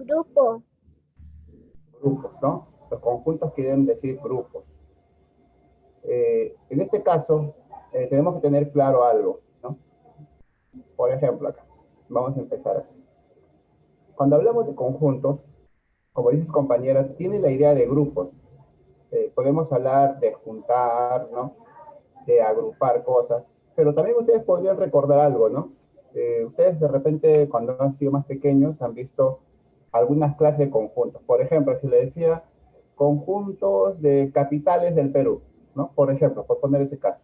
Grupo. Grupos, ¿no? Los conjuntos quieren decir grupos. En este caso, tenemos que tener claro algo, ¿no? Por ejemplo, acá, vamos a empezar así. Cuando hablamos de conjuntos, como dice su compañera, tiene la idea de grupos. Podemos hablar de juntar, ¿no? De agrupar cosas, pero también ustedes podrían recordar algo, ¿no? Ustedes de repente, cuando han sido más pequeños, han visto algunas clases de conjuntos. Por ejemplo, si le decía conjuntos de capitales del Perú, ¿no? Por ejemplo, por poner ese caso.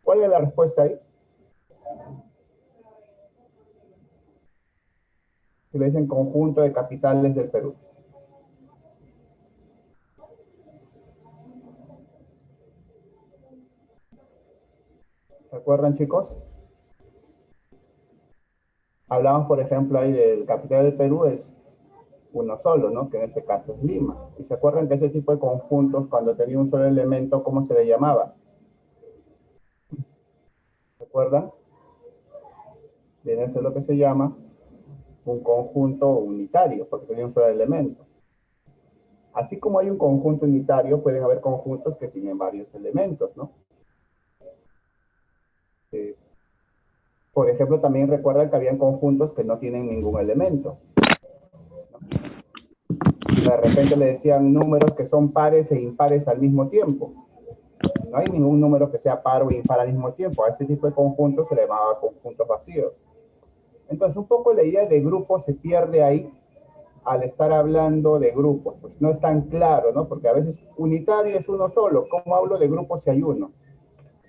¿Cuál es la respuesta ahí? Si le dicen conjunto de capitales del Perú. ¿Se acuerdan, chicos? Hablamos, por ejemplo, ahí del capital del Perú es uno solo, ¿no? Que en este caso es Lima. ¿Y se acuerdan que ese tipo de conjuntos, cuando tenía un solo elemento, cómo se le llamaba? ¿Se acuerdan? Bien, eso es lo que se llama un conjunto unitario, porque tenía un solo elemento. Así como hay un conjunto unitario, pueden haber conjuntos que tienen varios elementos, ¿no? Eh, por ejemplo, también recuerdan que habían conjuntos que no tienen ningún elemento. De repente le decían números que son pares e impares al mismo tiempo. No hay ningún número que sea par o impar al mismo tiempo. A ese tipo de conjuntos se le llamaba conjuntos vacíos. Entonces, un poco la idea de grupo se pierde ahí al estar hablando de grupos. Pues no es tan claro, ¿no? Porque a veces unitario es uno solo. ¿Cómo hablo de grupos si hay uno?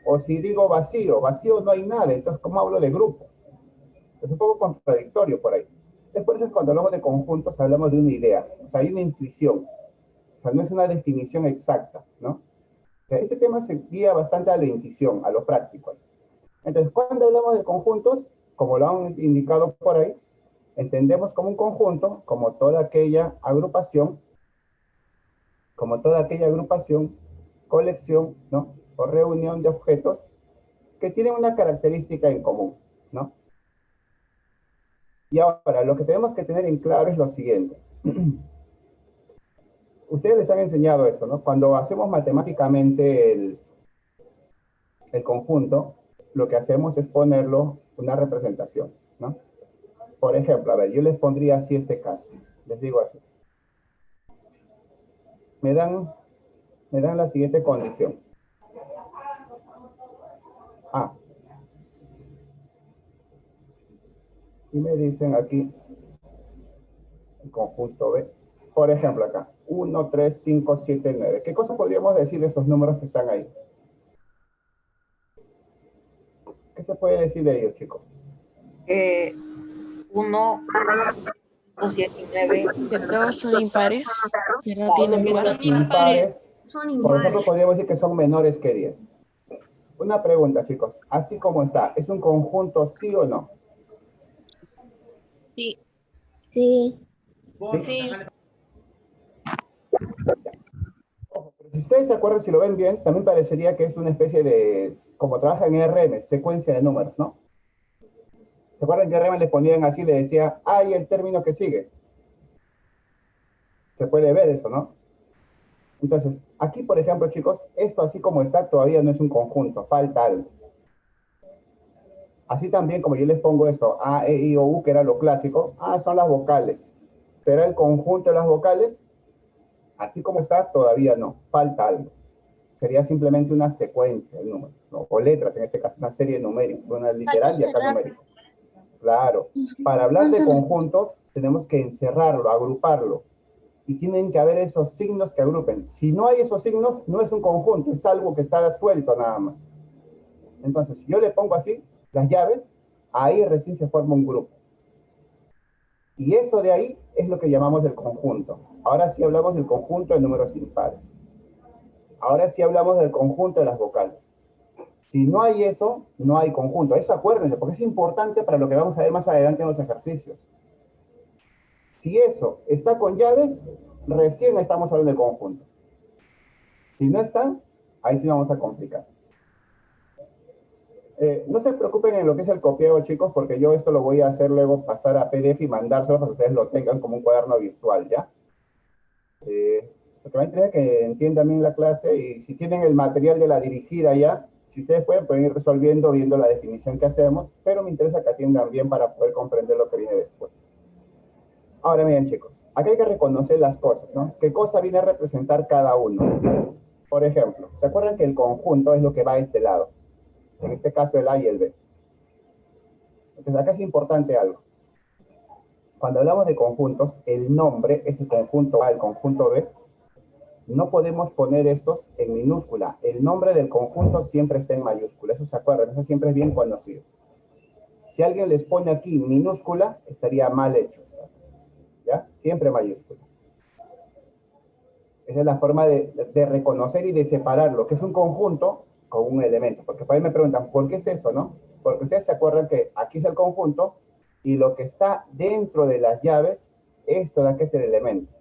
O si digo vacío, vacío no hay nada. Entonces, ¿cómo hablo de grupos? Es un poco contradictorio por ahí. Después, cuando hablamos de conjuntos, hablamos de una idea. O sea, hay una intuición. O sea, no es una definición exacta, ¿no? O sea, este tema se guía bastante a la intuición, a lo práctico. Entonces, cuando hablamos de conjuntos, como lo han indicado por ahí, entendemos como un conjunto, como toda aquella agrupación, colección, ¿no? O reunión de objetos que tienen una característica en común, ¿no? Y ahora, lo que tenemos que tener en claro es lo siguiente. Ustedes les han enseñado esto, ¿no? Cuando hacemos matemáticamente el conjunto, lo que hacemos es ponerlo una representación, ¿no? Por ejemplo, a ver, yo les pondría así este caso. Les digo así. Me dan, me dan la siguiente condición. A. Y me dicen aquí el conjunto B. Por ejemplo, acá. 1, 3, 5, 7, 9. ¿Qué cosa podríamos decir de esos números que están ahí? ¿Qué se puede decir de ellos, chicos? 1, 5, 7 y 9. Que todos son impares, que no Son tienen par. números impares. Por ejemplo, podríamos decir que son menores que 10. Una pregunta, chicos. Así como está, ¿es un conjunto sí o no? Sí. Sí. Sí. Ojo, pero si ustedes se acuerdan, si lo ven bien, también parecería que es una especie de, como trabaja en RM, secuencia de números, ¿no? ¿Se acuerdan que RM le ponían así, le decía, hay el término que sigue? Se puede ver eso, ¿no? Entonces, aquí, por ejemplo, chicos, esto así como está todavía no es un conjunto, falta algo. Así también, como yo les pongo esto, A, E, I, O, U, que era lo clásico, son las vocales. ¿Será el conjunto de las vocales? Así como está, todavía no, falta algo. Sería simplemente una secuencia de números, ¿no? O letras, en este caso, una serie numérica, una literal y acá numérica. Claro, para hablar de conjuntos tenemos que encerrarlo, agruparlo, y tienen que haber esos signos que agrupen. Si no hay esos signos, no es un conjunto, es algo que está suelto nada más. Entonces, si yo le pongo así, las llaves, ahí recién se forma un grupo. Y eso de ahí es lo que llamamos el conjunto. Ahora sí hablamos del conjunto de números impares. Ahora sí hablamos del conjunto de las vocales. Si no hay eso, no hay conjunto. Eso acuérdense, porque es importante para lo que vamos a ver más adelante en los ejercicios. Si eso está con llaves, recién estamos hablando del conjunto. Si no está, ahí sí vamos a complicar. No se preocupen en lo que es el copiado, chicos, porque yo esto lo voy a hacer luego pasar a PDF y mandárselo para que ustedes lo tengan como un cuaderno virtual, ¿ya? Lo que me interesa es que entiendan bien la clase y si tienen el material de la dirigida ya, si ustedes pueden ir resolviendo viendo la definición que hacemos, pero me interesa que atiendan bien para poder comprender lo que viene después. Ahora miren, chicos, acá hay que reconocer las cosas, ¿no? ¿Qué cosa viene a representar cada uno? Por ejemplo, ¿se acuerdan que el conjunto es lo que va a este lado? En este caso el A y el B. Entonces acá es importante algo. Cuando hablamos de conjuntos, el nombre es el conjunto A, el conjunto B. No podemos poner estos en minúscula. El nombre del conjunto siempre está en mayúscula. Eso se acuerdan, eso siempre es bien conocido. Si alguien les pone aquí minúscula, estaría mal hecho. ¿Ya? Siempre mayúscula. Esa es la forma de reconocer y de separar lo que es un conjunto con un elemento. Porque por ahí me preguntan, ¿por qué es eso, no? Porque ustedes se acuerdan que aquí es el conjunto y lo que está dentro de las llaves, esto de aquí es el elemento.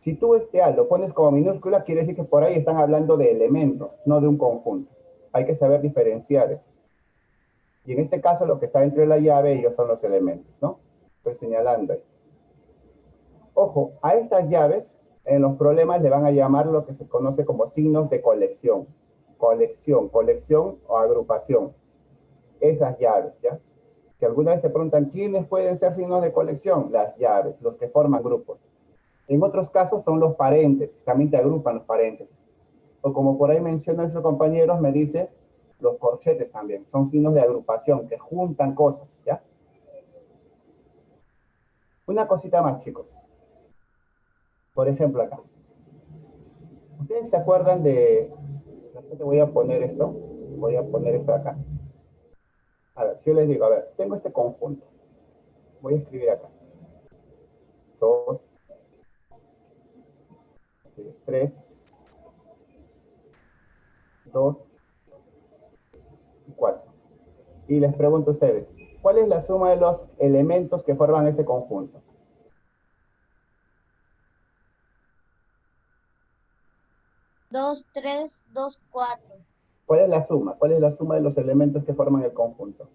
Si tú este A lo pones como minúscula, quiere decir que por ahí están hablando de elementos, no de un conjunto. Hay que saber diferenciar eso. Y en este caso, lo que está dentro de la llave, ellos son los elementos, ¿no? Estoy señalando ahí. Ojo, a estas llaves, en los problemas le van a llamar lo que se conoce como signos de colección. Colección o agrupación. Esas llaves, ¿ya? Si alguna vez te preguntan, ¿quiénes pueden ser signos de colección? Las llaves, los que forman grupos. En otros casos son los paréntesis, también te agrupan los paréntesis. O como por ahí mencionan sus compañeros, me dice, los corchetes también, son signos de agrupación, que juntan cosas, ¿ya? Una cosita más, chicos. Por ejemplo, acá. ¿Ustedes se acuerdan de... Te voy a poner esto. Voy a poner esto acá. A ver, si yo les digo, a ver, tengo este conjunto. Voy a escribir acá. 2, 3, 2 y 4. Y les pregunto a ustedes, ¿cuál es la suma de los elementos que forman ese conjunto? 2, 3, 2, 4. ¿Cuál es la suma? ¿Cuál es la suma de los elementos que forman el conjunto?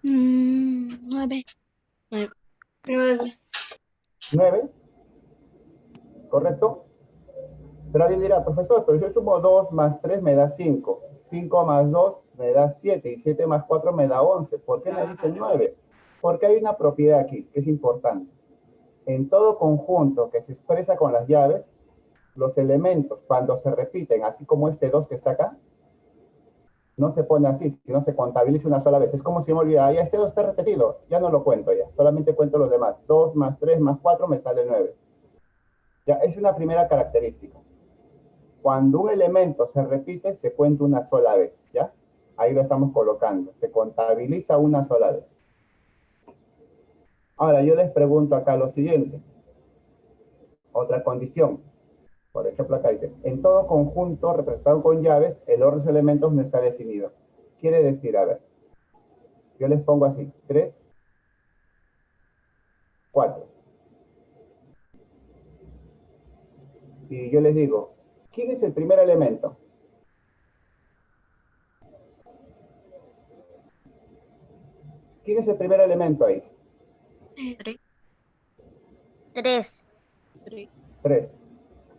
9. 9. 9, ¿correcto? Pero alguien dirá, profesor, pero si yo sumo 2 más 3 me da 5. 5 más 2 me da 7 y 7 más 4 me da 11. ¿Por qué me dice 9? Porque hay una propiedad aquí que es importante. En todo conjunto que se expresa con las llaves, los elementos cuando se repiten, así como este 2 que está acá, no se pone así, sino se contabiliza una sola vez. Es como si me olvidara, ya este 2 está repetido, ya no lo cuento ya, solamente cuento los demás. 2 más 3 más 4 me sale 9. Ya, es una primera característica. Cuando un elemento se repite, se cuenta una sola vez, ¿ya? Ahí lo estamos colocando, se contabiliza una sola vez. Ahora, yo les pregunto acá lo siguiente. Otra condición. Por ejemplo, acá dice, en todo conjunto representado con llaves, el orden de los elementos no está definido. Quiere decir, a ver, yo les pongo así, 3, 4. Y yo les digo, ¿quién es el primer elemento? ¿Quién es el primer elemento ahí? 3. 3.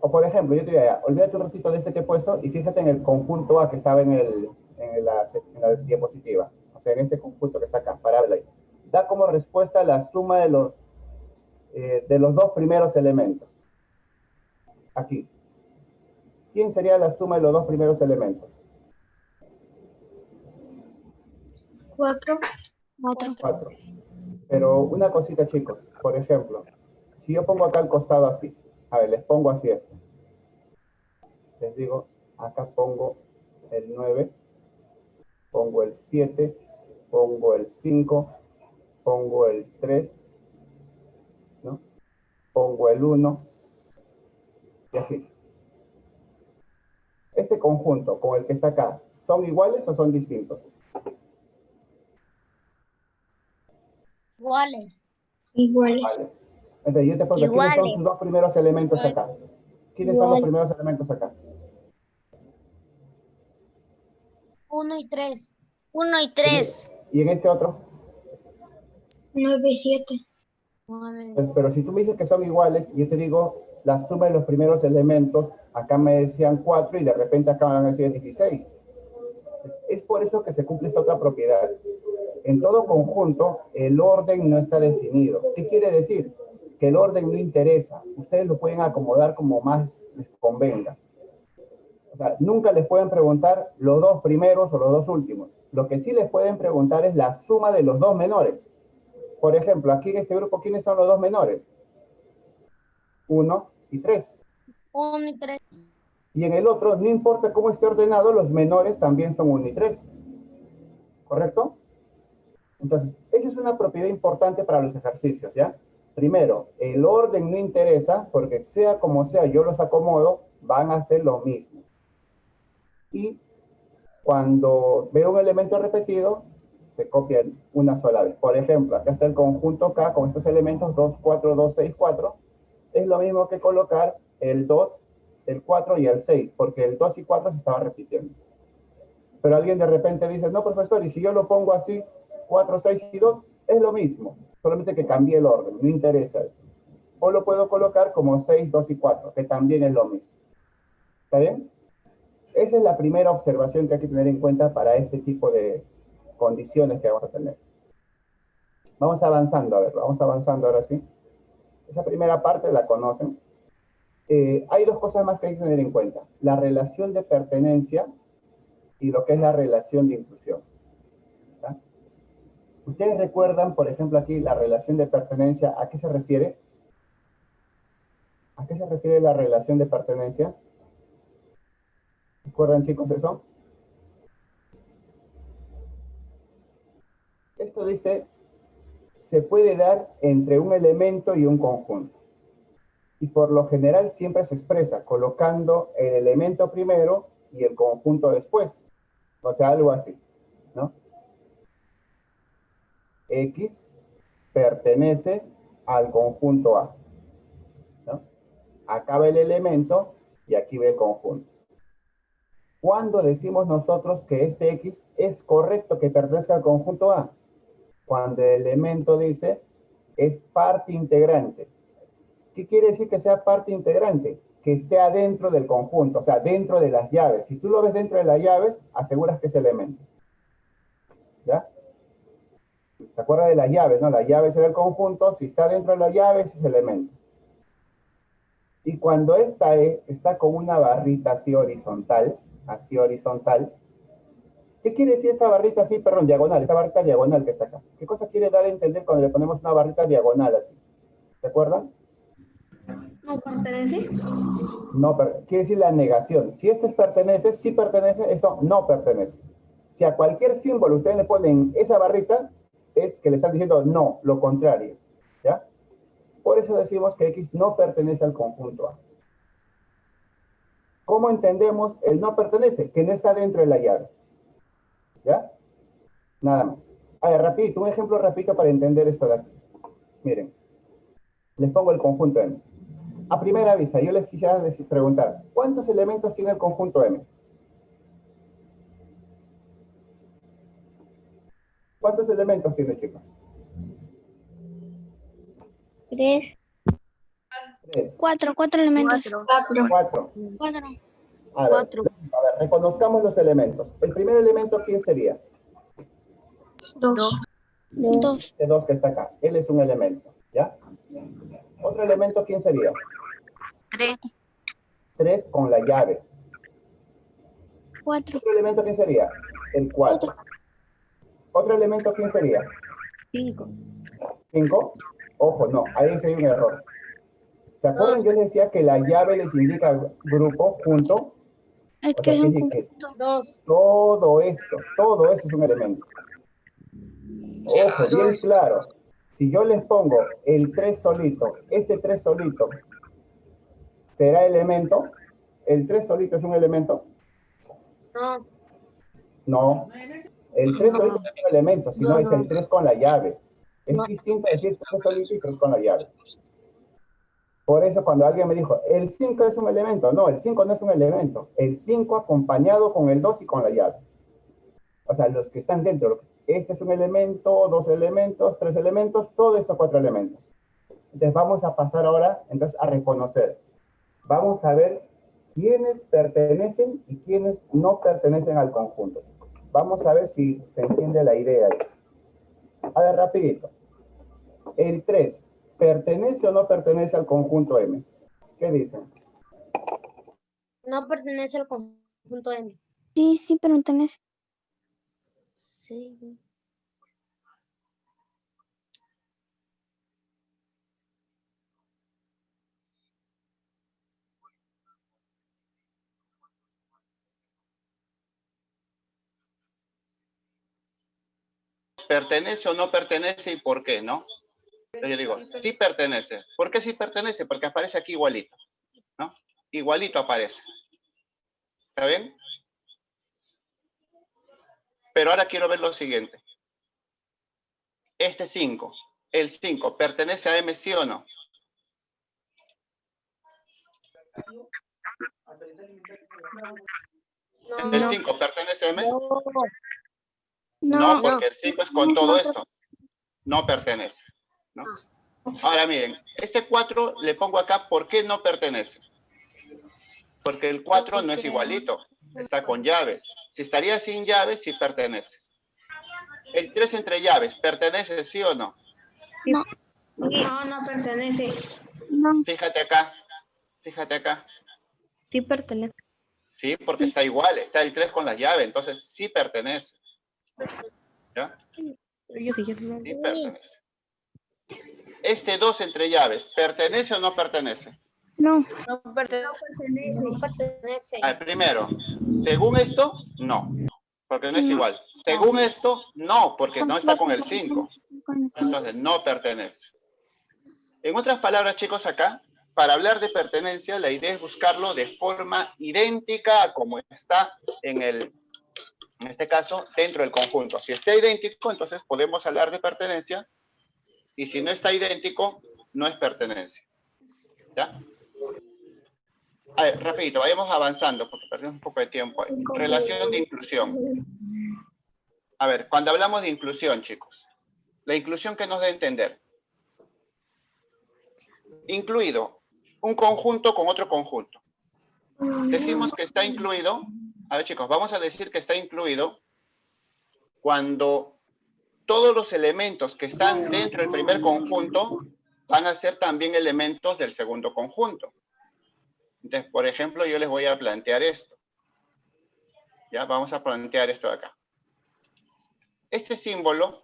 O por ejemplo, yo te diría, olvídate un ratito de este que he puesto y fíjate en el conjunto A que estaba en la diapositiva. O sea, en este conjunto que está acá, parable ahí. Da como respuesta la suma de los dos primeros elementos. Aquí. ¿Quién sería la suma de los dos primeros elementos? 4. 4. Pero una cosita, chicos. Por ejemplo, si yo pongo acá al costado así. A ver, les pongo así esto. Les digo, acá pongo el 9, pongo el 7, pongo el 5, pongo el 3, ¿no? Pongo el 1 y así. Este conjunto con el que está acá, ¿son iguales o son distintos? Iguales. Iguales. Entonces yo te pregunto, ¿quiénes son sus dos primeros elementos acá? ¿Quiénes son los primeros elementos acá? 1 y 3. 1 y 3. ¿Y en este otro? 9 y 7. 9. Pues, pero si tú me dices que son iguales, y yo te digo la suma de los primeros elementos, acá me decían 4 y de repente acá van a decir 16. Es por eso que se cumple esta otra propiedad. En todo conjunto, el orden no está definido. ¿Qué quiere decir? Que el orden no interesa. Ustedes lo pueden acomodar como más les convenga. O sea, nunca les pueden preguntar los dos primeros o los dos últimos. Lo que sí les pueden preguntar es la suma de los dos menores. Por ejemplo, aquí en este grupo, ¿quiénes son los dos menores? 1 y 3. 1 y 3. Y en el otro, no importa cómo esté ordenado, los menores también son 1 y 3. ¿Correcto? Entonces, esa es una propiedad importante para los ejercicios, ¿ya? Primero, el orden no interesa porque sea como sea, yo los acomodo, van a ser lo mismo. Y cuando veo un elemento repetido, se copia una sola vez. Por ejemplo, acá está el conjunto K con estos elementos 2, 4, 2, 6, 4. Es lo mismo que colocar el 2, el 4 y el 6, porque el 2 y 4 se estaba repitiendo. Pero alguien de repente dice, no, profesor, y si yo lo pongo así, 4, 6 y 2, es lo mismo, solamente que cambié el orden, no interesa eso. O lo puedo colocar como 6, 2 y 4, que también es lo mismo. ¿Está bien? Esa es la primera observación que hay que tener en cuenta para este tipo de condiciones que vamos a tener. Vamos avanzando, a ver, vamos avanzando ahora sí. Esa primera parte la conocen. Hay dos cosas más que hay que tener en cuenta. La relación de pertenencia y lo que es la relación de inclusión. ¿Está? ¿Ustedes recuerdan, por ejemplo, aquí la relación de pertenencia? ¿A qué se refiere? ¿A qué se refiere la relación de pertenencia? ¿Recuerdan, chicos, eso? Esto dice, se puede dar entre un elemento y un conjunto. Y por lo general siempre se expresa colocando el elemento primero y el conjunto después. O sea, algo así, ¿no? X pertenece al conjunto A, ¿no? Acá va el elemento y aquí va el conjunto. ¿Cuándo decimos nosotros que este X es correcto que pertenezca al conjunto A? Cuando el elemento dice es parte integrante. ¿Qué quiere decir que sea parte integrante? Que esté adentro del conjunto, o sea, dentro de las llaves. Si tú lo ves dentro de las llaves, aseguras que es elemento. ¿Ya? ¿Te acuerdas de las llaves, no? Las llaves era el conjunto, si está dentro de las llaves es elemento. Y cuando esta E está con una barrita así horizontal, ¿qué quiere decir esta barrita así, perdón, diagonal, esta barrita diagonal que está acá? ¿Qué cosa quiere dar a entender cuando le ponemos una barrita diagonal así? ¿Se acuerdan? ¿No pertenece? No, quiere decir la negación. Si esto pertenece, sí pertenece, esto no pertenece. Si a cualquier símbolo ustedes le ponen esa barrita, es que le están diciendo no, lo contrario. ¿Ya? Por eso decimos que X no pertenece al conjunto A. ¿Cómo entendemos el no pertenece? Que no está dentro de la llave. ¿Ya? Nada más. A ver, rapidito, un ejemplo rapidito para entender esto de aquí. Miren, les pongo el conjunto M. A primera vista, yo les quisiera preguntar, ¿cuántos elementos tiene el conjunto M? ¿Cuántos elementos tiene, chicos? 3. 3. 4 elementos. 4. 4. A ver, reconozcamos los elementos. El primer elemento, ¿quién sería? 2. 2. Este 2 que está acá. Él es un elemento, ¿ya? Otro elemento, ¿quién sería? 3. 3 con la llave. 4. Otro elemento, ¿quién sería? El 4. Otro elemento, ¿quién sería? 5. 5. Ojo, no, ahí sí hay un error. ¿Se acuerdan? Yo les decía que la llave les indica grupo, junto. Es O que sea, es un quiere decir que conjunto. 2. todo eso es un elemento. Ojo, bien claro. Si yo les pongo el 3 solito, este 3 solito, ¿será elemento? ¿El 3 solito es un elemento? No. No. El 3 solito no es un elemento, sino es el 3 con la llave. Es No. distinto decir 3 solito y 3 con la llave. Por eso cuando alguien me dijo, el 5 es un elemento. No, el 5 no es un elemento. El 5 acompañado con el 2 y con la llave. O sea, los que están dentro. Este es un elemento, 2 elementos, 3 elementos, todo estos 4 elementos. Entonces vamos a pasar ahora entonces a reconocer. Vamos a ver quiénes pertenecen y quiénes no pertenecen al conjunto. Vamos a ver si se entiende la idea ahí. A ver, rapidito. El 3, ¿pertenece o no pertenece al conjunto M? ¿Qué dicen? No pertenece al conjunto M. Sí, sí, pertenece. Sí. ¿Pertenece o no pertenece y por qué, no? Entonces yo digo, sí pertenece. ¿Por qué sí pertenece? Porque aparece aquí igualito, ¿no? Igualito aparece. ¿Está bien? Pero ahora quiero ver lo siguiente. Este 5, el 5, ¿pertenece a M sí o no? No, ¿El 5 pertenece a M? No, No, porque el 5 es con todo esto. No pertenece, ¿no? Ahora miren, este 4 le pongo acá, ¿por qué no pertenece? Porque el 4 no es igualito, está con llaves. Si estaría sin llaves, sí pertenece. El 3 entre llaves, ¿pertenece sí o no? no, no, no pertenece. no, Fíjate acá, fíjate acá. Sí pertenece. Sí, porque está igual, está el 3 con la llave, entonces sí pertenece. ¿Ya? Sí pertenece. Este 2 entre llaves, ¿pertenece o no pertenece? no, No pertenece. No pertenece. A ver, primero, según esto, no, porque no es igual. Según esto, no, porque no está con el 5. Entonces, no pertenece. En otras palabras, chicos, acá, para hablar de pertenencia, la idea es buscarlo de forma idéntica a como está en este caso, dentro del conjunto. Si está idéntico, entonces podemos hablar de pertenencia, y si no está idéntico, no es pertenencia. ¿Ya? A ver, rapidito, vayamos avanzando, porque perdemos un poco de tiempo ahí. Relación de inclusión. A ver, cuando hablamos de inclusión, chicos, la inclusión, ¿qué nos da a entender? Incluido un conjunto con otro conjunto. Decimos que está incluido, a ver chicos, vamos a decir que está incluido cuando todos los elementos que están dentro del primer conjunto van a ser también elementos del segundo conjunto. Entonces, por ejemplo, yo les voy a plantear esto. Ya, vamos a plantear esto de acá. Este símbolo,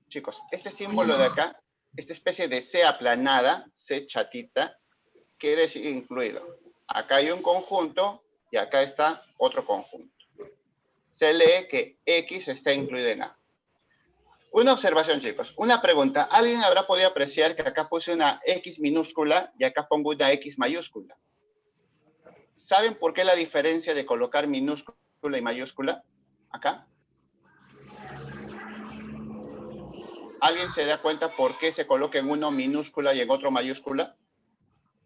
chicos, este símbolo de acá, esta especie de C aplanada, C chatita, quiere decir incluido. Acá hay un conjunto y acá está otro conjunto. Se lee que X está incluido en A. Una observación, chicos. Una pregunta. ¿Alguien habrá podido apreciar que acá puse una X minúscula y acá pongo una X mayúscula? ¿Saben por qué la diferencia de colocar minúscula y mayúscula? Acá. ¿Alguien se da cuenta por qué se coloca en uno minúscula y en otro mayúscula?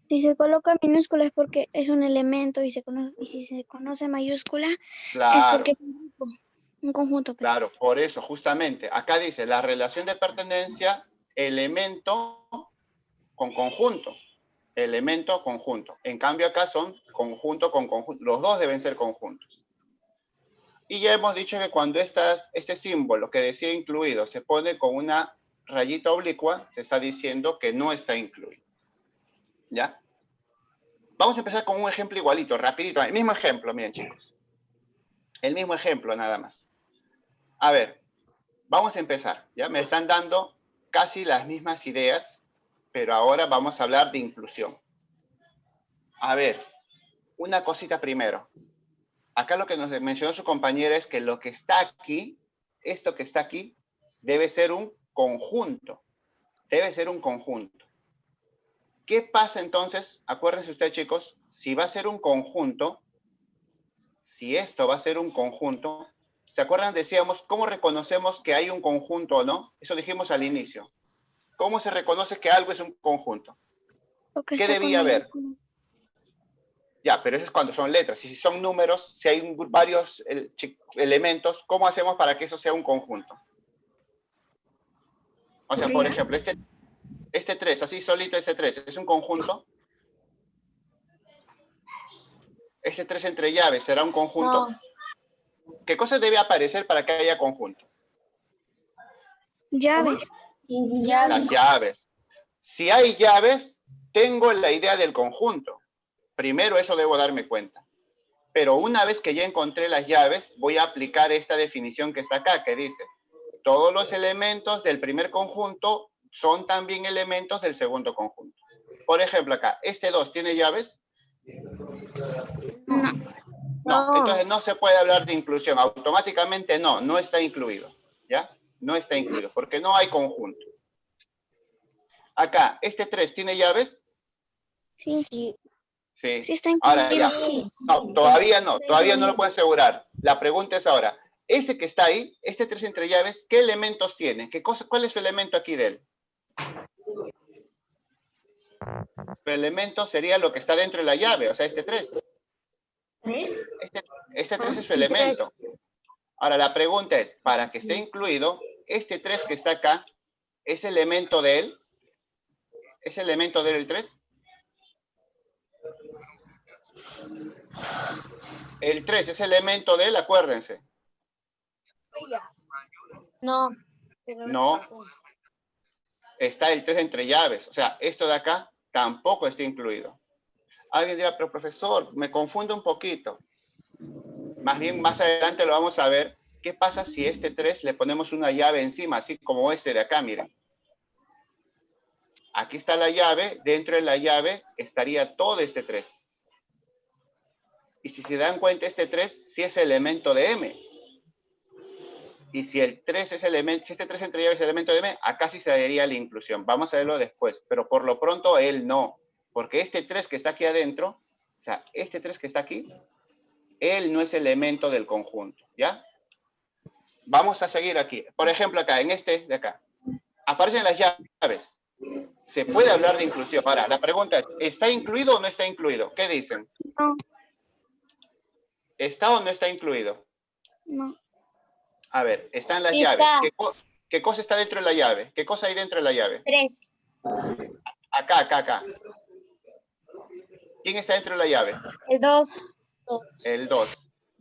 si se coloca minúscula es porque es un elemento y si se conoce mayúscula es Claro, porque es un grupo, un conjunto. claro, por eso, justamente. Acá dice la relación de pertenencia, elemento con conjunto. Elemento, conjunto. En cambio acá son conjunto con conjunto. Los dos deben ser conjuntos. Y ya hemos dicho que cuando este símbolo que decía incluido se pone con una rayita oblicua, se está diciendo que no está incluido. ¿Ya? Vamos a empezar con un ejemplo igualito, rapidito. El mismo ejemplo, miren chicos. El mismo ejemplo nada más. A ver, vamos a empezar. ¿Ya? Me están dando casi las mismas ideas, pero ahora vamos a hablar de inclusión. A ver, una cosita primero. Acá lo que nos mencionó su compañera es que lo que está aquí, esto que está aquí, debe ser un conjunto. Debe ser un conjunto. ¿Qué pasa entonces? Acuérdense ustedes, chicos, si va a ser un conjunto, si esto va a ser un conjunto, ¿se acuerdan? Decíamos, ¿cómo reconocemos que hay un conjunto o no? Eso dijimos al inicio. ¿Cómo se reconoce que algo es un conjunto? Porque ¿Qué está con debía haber? mayúscula. Ya, pero eso es cuando son letras. Y si son números, si hay varios elementos, ¿cómo hacemos para que eso sea un conjunto? O sea, por ejemplo, este 3, así solito este 3, ¿es un conjunto? Este 3 entre llaves, ¿será un conjunto? No. ¿Qué cosa debe aparecer para que haya conjunto? Llaves. Las llaves. Si hay llaves, tengo la idea del conjunto. Primero eso debo darme cuenta. Pero una vez que ya encontré las llaves, voy a aplicar esta definición que está acá, que dice, todos los elementos del primer conjunto son también elementos del segundo conjunto. Por ejemplo, acá, ¿este 2 tiene llaves? No, entonces no se puede hablar de inclusión. Automáticamente no está incluido. ¿Ya? No está incluido, porque no hay conjunto. Acá, ¿este 3 tiene llaves? Sí. Sí. Sí está Ahora ya. incluido. No, todavía no lo puedo asegurar. La pregunta es ahora, ese que está ahí, este 3 entre llaves, ¿qué elementos tiene? ¿Cuál es su elemento aquí de él? Su elemento sería lo que está dentro de la llave, o sea, este 3. Este 3 es su elemento. Ahora, la pregunta es, para que esté incluido, este 3 que está acá, ¿es elemento de él? ¿Es elemento de él el 3? El 3 es elemento de él, acuérdense. No. No. Está el 3 entre llaves. O sea, esto de acá tampoco está incluido. Alguien dirá, pero profesor, me confundo un poquito. Más bien, más adelante lo vamos a ver. ¿Qué pasa si este 3 le ponemos una llave encima, así como este de acá, miren? Aquí está la llave, dentro de la llave estaría todo este 3. Y si se dan cuenta, este 3 sí es elemento de M. Y si el 3 es elemento, si este 3 entre llaves es elemento de M, acá sí se daría la inclusión. Vamos a verlo después, pero por lo pronto él no. Porque este 3 que está aquí adentro, o sea, este 3 que está aquí, él no es elemento del conjunto, ¿ya? Vamos a seguir aquí. Por ejemplo, acá, en este de acá, aparecen las llaves. Se puede hablar de inclusión. Ahora, la pregunta es, ¿está incluido o no está incluido? ¿Qué dicen? No. ¿Está o no está incluido? No. A ver, están las Sí llaves. está. ¿Qué cosa está dentro de la llave? ¿Qué cosa hay dentro de la llave? 3. Acá. ¿Quién está dentro de la llave? El 2. El 2.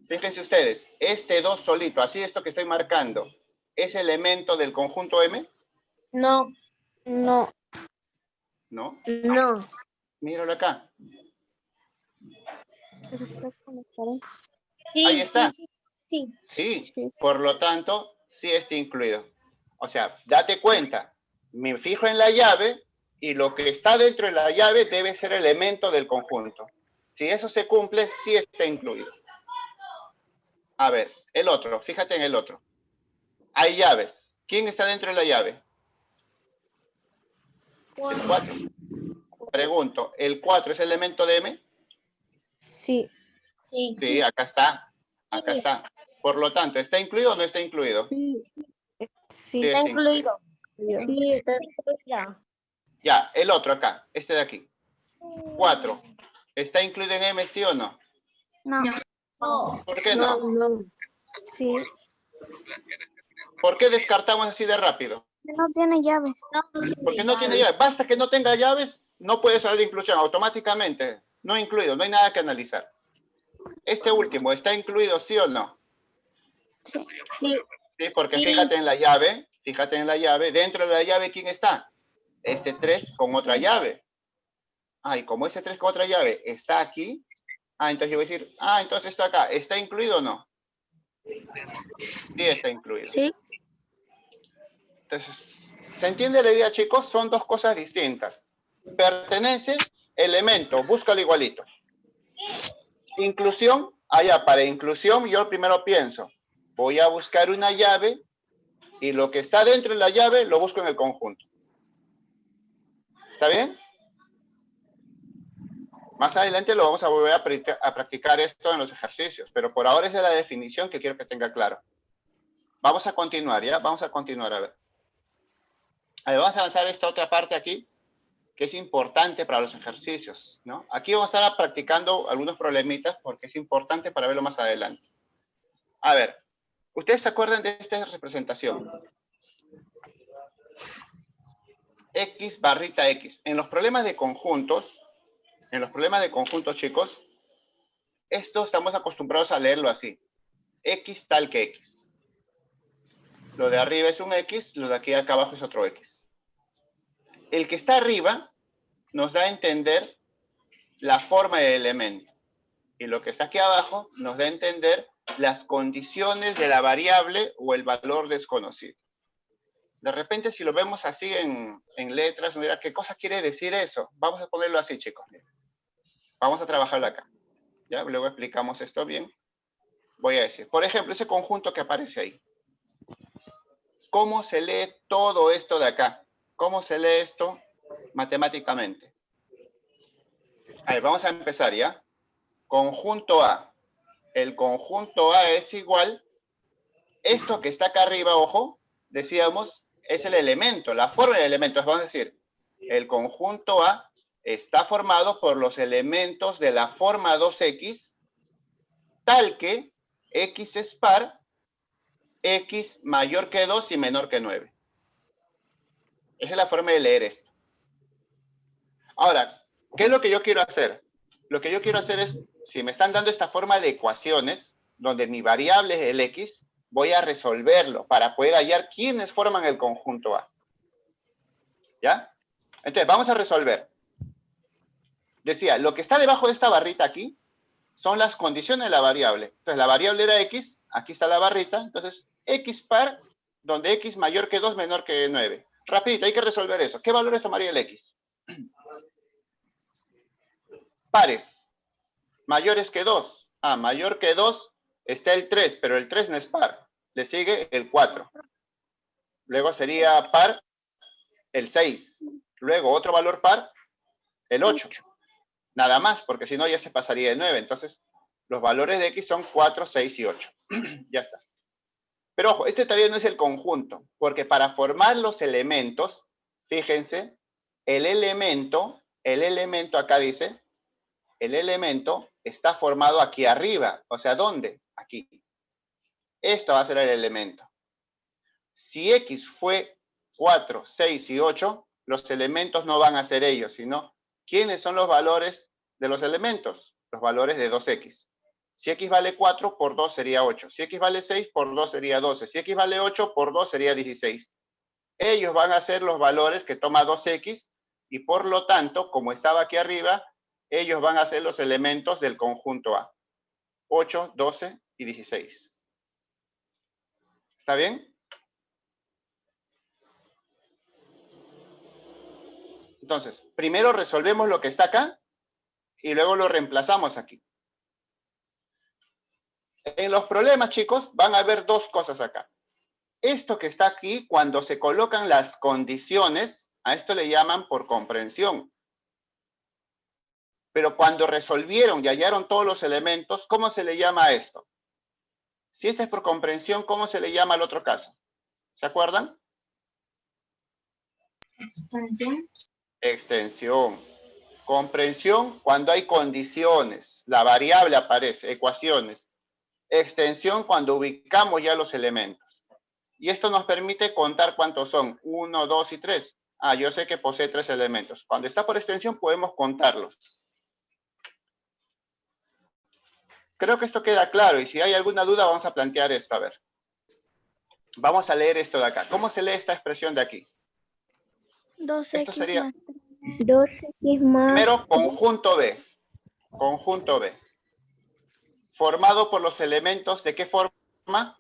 Fíjense ustedes, este 2 solito, así esto que estoy marcando, ¿es elemento del conjunto M? No. No. ¿No? No. Míralo acá. Sí, Ahí está. Sí. Sí, por lo tanto, sí está incluido. O sea, date cuenta, me fijo en la llave y lo que está dentro de la llave debe ser elemento del conjunto. Si eso se cumple, sí está incluido. A ver, el otro, fíjate en el otro. Hay llaves. ¿Quién está dentro de la llave? El 4. Pregunto, ¿el 4 es elemento de M? Sí. Sí. Sí, acá está. Acá está. Por lo tanto, ¿está incluido o no está incluido? Sí. Sí, Está está incluido. incluido. Sí, está incluido. Ya, el otro acá, este de aquí. 4. ¿Está incluido en M, sí o no? No. No. ¿Por qué no? No. Sí. ¿Por qué descartamos así de rápido? No tiene llaves. Porque no tiene llaves. Basta que no tenga llaves, no puede hablar de inclusión automáticamente. No incluido, no hay nada que analizar. Este último, ¿está incluido sí o no? Sí. Sí, porque Sí. fíjate en la llave, dentro de la llave, ¿quién está? Este 3 con otra llave. Ah, y como ese 3 con otra llave está aquí, entonces yo voy a decir, entonces está acá, ¿está incluido o no? Sí está incluido. Sí. Entonces, ¿se entiende la idea, chicos? Son dos cosas distintas. Pertenece, elemento, búscalo igualito. Inclusión, para inclusión yo primero pienso, voy a buscar una llave y lo que está dentro de la llave lo busco en el conjunto. ¿Está bien? Más adelante lo vamos a volver a practicar esto en los ejercicios, pero por ahora esa es la definición que quiero que tenga claro. Vamos a continuar, ¿ya? Vamos a continuar, a ver. Vamos a avanzar esta otra parte aquí. que es importante para los ejercicios, ¿no? Aquí vamos a estar practicando algunos problemitas porque es importante para verlo más adelante. A ver, ¿ustedes se acuerdan de esta representación? X barrita X. En los problemas de conjuntos, chicos, esto estamos acostumbrados a leerlo así. X tal que X. Lo de arriba es un X, lo de aquí acá abajo es otro X. El que está arriba nos da a entender la forma del elemento. Y lo que está aquí abajo nos da a entender las condiciones de la variable o el valor desconocido. De repente, si lo vemos así en letras, mira, ¿qué cosa quiere decir eso? Vamos a ponerlo así, chicos. Vamos a trabajarlo acá. ¿Ya? Luego explicamos esto bien. Voy a decir, por ejemplo, ese conjunto que aparece ahí. ¿Cómo se lee todo esto de acá? ¿Cómo se lee esto matemáticamente? A ver, vamos a empezar, ¿ya? Conjunto A. El conjunto A es igual. Esto que está acá arriba, ojo, decíamos, es el elemento, la forma del elemento. Vamos a decir, el conjunto A está formado por los elementos de la forma 2X, tal que X es par, X mayor que 2 y menor que 9. Esa es la forma de leer esto. Ahora, ¿qué es lo que yo quiero hacer? Lo que yo quiero hacer es, si me están dando esta forma de ecuaciones, donde mi variable es el X, voy a resolverlo para poder hallar quiénes forman el conjunto A. ¿Ya? Entonces, vamos a resolver. Decía, lo que está debajo de esta barrita aquí son las condiciones de la variable. Entonces, la variable era X, aquí está la barrita, entonces, X par, donde X mayor que 2, menor que 9. Rapidito, hay que resolver eso. ¿Qué valores tomaría el X? Pares. Mayores que 2. Ah, mayor que 2 está el 3, pero el 3 no es par. Le sigue el 4. Luego sería par el 6. Luego otro valor par, el 8. Nada más, porque si no ya se pasaría de 9. Entonces, los valores de X son 4, 6 y 8. Ya está. Pero ojo, este todavía no es el conjunto, porque para formar los elementos, fíjense, el elemento acá dice, el elemento está formado aquí arriba. O sea, ¿dónde? Aquí. Esto va a ser el elemento. Si X fue 4, 6 y 8, los elementos no van a ser ellos, sino ¿quiénes son los valores de los elementos? Los valores de 2X. Si X vale 4, por 2 sería 8. Si X vale 6, por 2 sería 12. Si X vale 8, por 2 sería 16. Ellos van a ser los valores que toma 2X y por lo tanto, como estaba aquí arriba, ellos van a ser los elementos del conjunto A. 8, 12 y 16. ¿Está bien? Entonces, primero resolvemos lo que está acá y luego lo reemplazamos aquí. En los problemas, chicos, van a haber dos cosas acá. Esto que está aquí, cuando se colocan las condiciones, a esto le llaman por comprensión. Pero cuando resolvieron y hallaron todos los elementos, ¿cómo se le llama a esto? Si este es por comprensión, ¿cómo se le llama al otro caso? ¿Se acuerdan? Extensión. Extensión. Comprensión cuando hay condiciones. La variable aparece, ecuaciones. Extensión cuando ubicamos ya los elementos. Y esto nos permite contar cuántos son. 1, 2 y 3. Ah, yo sé que posee 3 elementos. Cuando está por extensión podemos contarlos. Creo que esto queda claro y si hay alguna duda vamos a plantear esto. A ver. Vamos a leer esto de acá. ¿Cómo se lee esta expresión de aquí? 2X Esto sería más 2X más. primero conjunto B. Conjunto B. Formado por los elementos ¿de qué forma?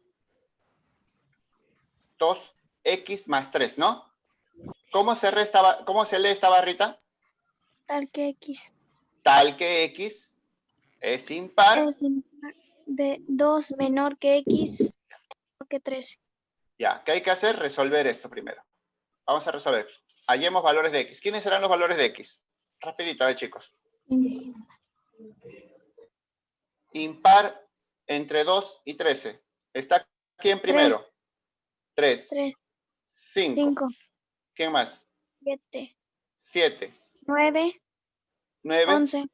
2X más 3, ¿no? ¿Cómo se lee esta barrita? tal que X. Tal que X es impar. Es impar de 2 menor que X menor que 13. Ya, ¿qué hay que hacer? Resolver esto primero. Vamos a resolver. Hallemos valores de X. ¿Quiénes serán los valores de X? Rapidito, a ver, chicos. Impar entre 2 y 13. ¿Está quién primero? 3. 3, 5. 5, ¿Quién más? 7, 7. 9, 9, 11,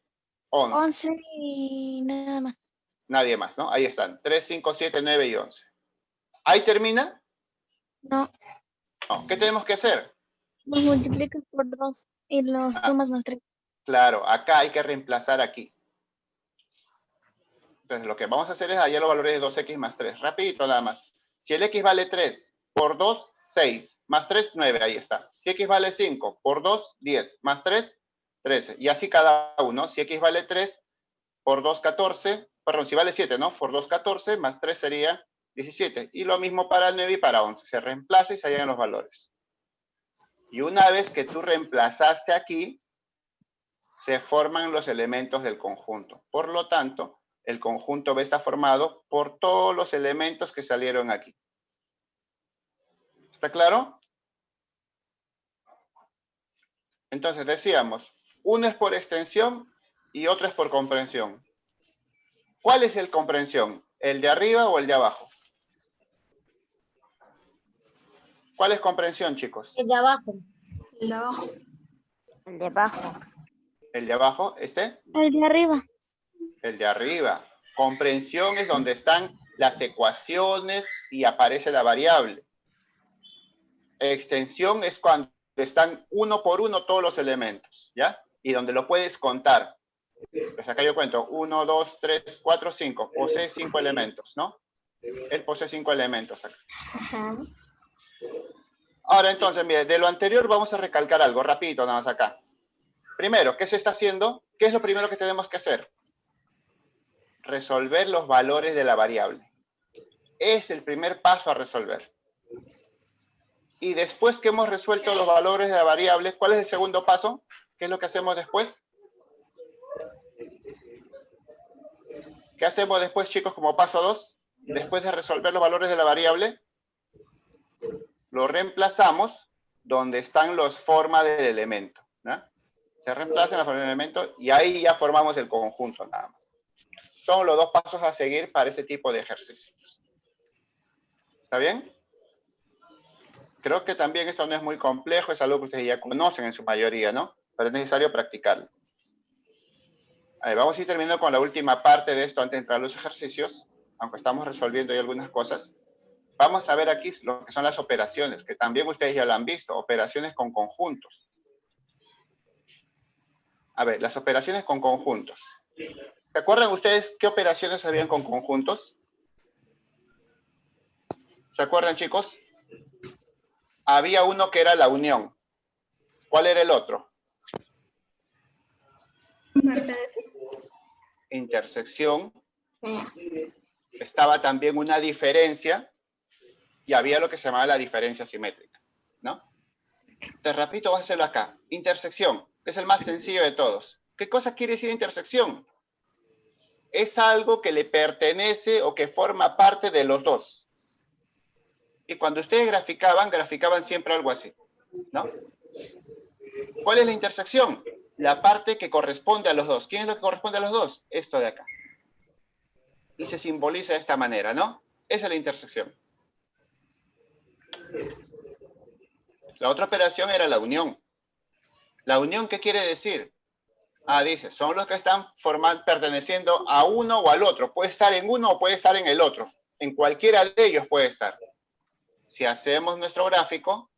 11. 11 y nada más. Nadie más, ¿no? Ahí están. 3, 5, 7, 9 y 11. ¿Ahí termina? No, No. ¿Qué tenemos que hacer? los multiplicas por 2 y los sumas más 3. Claro, acá hay que reemplazar aquí. Entonces, lo que vamos a hacer es hallar los valores de 2x más 3. Rapidito nada más. Si el x vale 3, por 2, 6, más 3, 9, ahí está. Si x vale 5, por 2, 10, más 3, 13. Y así cada uno. Si x vale 3, por 2, 14. Perdón, si vale 7, ¿no? Por 2, 14, más 3 sería 17. Y lo mismo para el 9 y para 11. Se reemplaza y se hallan los valores. Y una vez que tú reemplazaste aquí, se forman los elementos del conjunto. Por lo tanto, el conjunto B está formado por todos los elementos que salieron aquí. ¿Está claro? Entonces decíamos, uno es por extensión y otro es por comprensión. ¿Cuál es el comprensión? ¿El de arriba o el de abajo? ¿Cuál es comprensión, chicos? El de abajo. El de abajo. ¿El de abajo? ¿Este? El de arriba. El de arriba. Comprensión es donde están las ecuaciones y aparece la variable. Extensión es cuando están uno por uno todos los elementos, ¿ya? Y donde lo puedes contar. Pues acá yo cuento 1, 2, 3, 4, 5. Posee 5 elementos, ¿no? Él posee 5 elementos acá. Ajá. Ahora entonces, mire, de lo anterior vamos a recalcar algo, rapidito nada más acá. Primero, ¿qué se está haciendo? ¿Qué es lo primero que tenemos que hacer? Resolver los valores de la variable. Es el primer paso a resolver. Y después que hemos resuelto los valores de la variable, ¿cuál es el segundo paso? ¿Qué es lo que hacemos después? ¿Qué hacemos después, chicos, como paso 2? Después de resolver los valores de la variable, lo reemplazamos donde están las formas del elemento, ¿no? Se reemplazan las formas del elemento y ahí ya formamos el conjunto nada más. Son los dos pasos a seguir para este tipo de ejercicios. ¿Está bien? Creo que también esto no es muy complejo, es algo que ustedes ya conocen en su mayoría, ¿no? Pero es necesario practicarlo. A ver, vamos a ir terminando con la última parte de esto antes de entrar a los ejercicios, aunque estamos resolviendo ya algunas cosas. Vamos a ver aquí lo que son las operaciones, que también ustedes ya lo han visto, operaciones con conjuntos. A ver, las operaciones con conjuntos. ¿Se acuerdan ustedes qué operaciones habían con conjuntos? ¿Se acuerdan, chicos? Había uno que era la unión. ¿Cuál era el otro? Intersección. Estaba también una diferencia y había lo que se llamaba la diferencia simétrica, ¿no? Te repito, vas a hacerlo acá. Intersección, es el más sencillo de todos. ¿Qué cosa quiere decir intersección? Es algo que le pertenece o que forma parte de los dos. Y cuando ustedes graficaban siempre algo así, ¿no? ¿Cuál es la intersección? La parte que corresponde a los dos. ¿Quién es lo que corresponde a los dos? Esto de acá. Y se simboliza de esta manera, ¿no? Esa es la intersección. La otra operación era la unión. ¿La unión qué quiere decir? Ah, dice, son los que están perteneciendo a uno o al otro. Puede estar en uno o puede estar en el otro. En cualquiera de ellos puede estar. Si hacemos nuestro gráfico,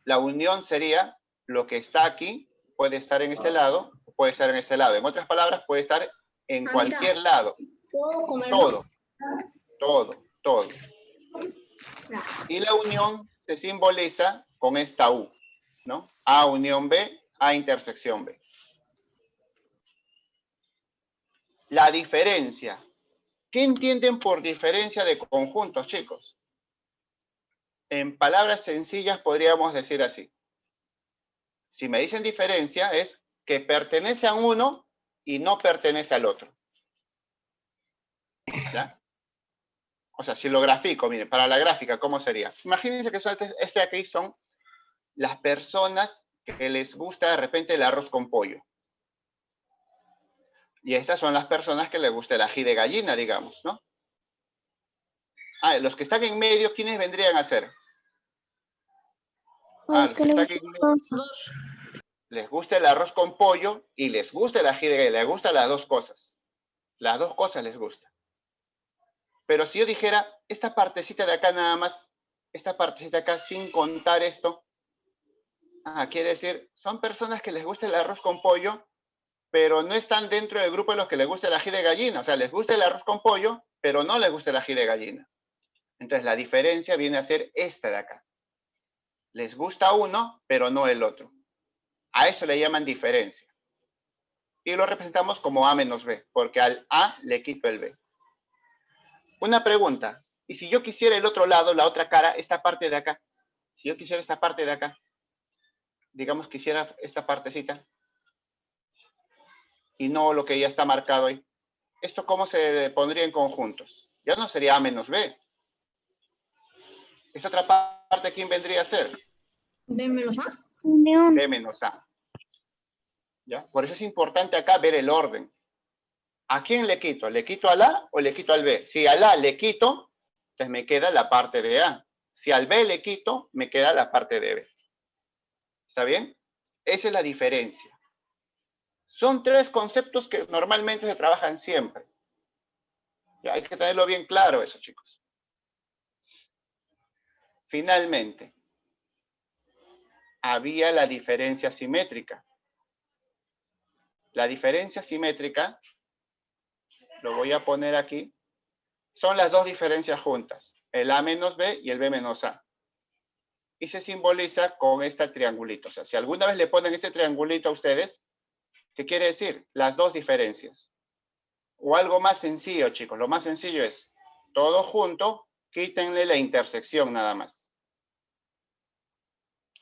la unión sería lo que está aquí, puede estar en este lado, puede estar en este lado. En otras palabras, puede estar en cualquier lado. Todo. Y la unión se simboliza con esta U, ¿no? A unión B, A intersección B. La diferencia. ¿Qué entienden por diferencia de conjuntos, chicos? En palabras sencillas podríamos decir así. Si me dicen diferencia es que pertenece a uno y no pertenece al otro. ¿Ya? O sea, si lo grafico, miren, para la gráfica, ¿cómo sería? Imagínense que este aquí son las personas que les gusta de repente el arroz con pollo. Y estas son las personas que les gusta el ají de gallina, digamos, ¿no? Ah, los que están en medio, ¿quiénes vendrían a ser? A los que le gustan todos. les gusta el arroz con pollo y les gusta el ají de gallina, les gustan las dos cosas. Las dos cosas les gustan. Pero si yo dijera, esta partecita de acá nada más, esta partecita acá sin contar esto, quiere decir, son personas que les gusta el arroz con pollo, pero no están dentro del grupo de los que les gusta el ají de gallina. O sea, les gusta el arroz con pollo, pero no les gusta el ají de gallina. Entonces, la diferencia viene a ser esta de acá. Les gusta uno, pero no el otro. A eso le llaman diferencia. Y lo representamos como A menos B, porque al A le quito el B. Una pregunta. ¿Y si yo quisiera el otro lado, la otra cara, esta parte de acá? Si yo quisiera esta parte de acá, digamos quisiera esta partecita, y no lo que ya está marcado ahí. ¿Esto cómo se pondría en conjuntos? Ya no sería A menos B. Esta otra parte, ¿quién vendría a ser? B menos A. Unión. B menos A. ¿Ya? Por eso es importante acá ver el orden. ¿A quién le quito? ¿Le quito al A o le quito al B? Si al A le quito, entonces me queda la parte de A. Si al B le quito, me queda la parte de B. ¿Está bien? Esa es la diferencia. Son tres conceptos que normalmente se trabajan siempre. Ya, hay que tenerlo bien claro eso, chicos. Finalmente, había la diferencia simétrica. La diferencia simétrica, lo voy a poner aquí, son las dos diferencias juntas, el A menos B y el B menos A. Y se simboliza con este triangulito. O sea, si alguna vez le ponen este triangulito a ustedes, ¿qué quiere decir? Las dos diferencias. O algo más sencillo, chicos. Lo más sencillo es, todo junto, quítenle la intersección nada más.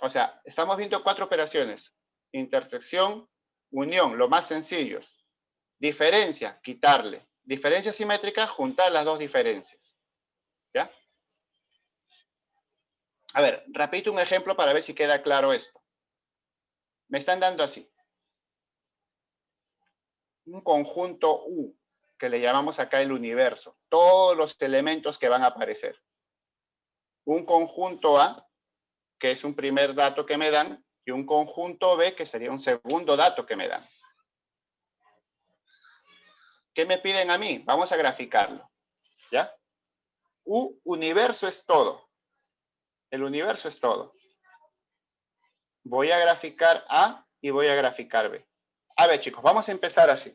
O sea, estamos viendo 4 operaciones. Intersección, unión, lo más sencillos. Diferencia, quitarle. Diferencia simétrica, juntar las dos diferencias. ¿Ya? A ver, repito un ejemplo para ver si queda claro esto. Me están dando así. Un conjunto U, que le llamamos acá el universo. Todos los elementos que van a aparecer. Un conjunto A, que es un primer dato que me dan, y un conjunto B, que sería un segundo dato que me dan. ¿Qué me piden a mí? Vamos a graficarlo. ¿Ya? U, universo es todo. El universo es todo. Voy a graficar A y voy a graficar B. A ver, chicos, vamos a empezar así.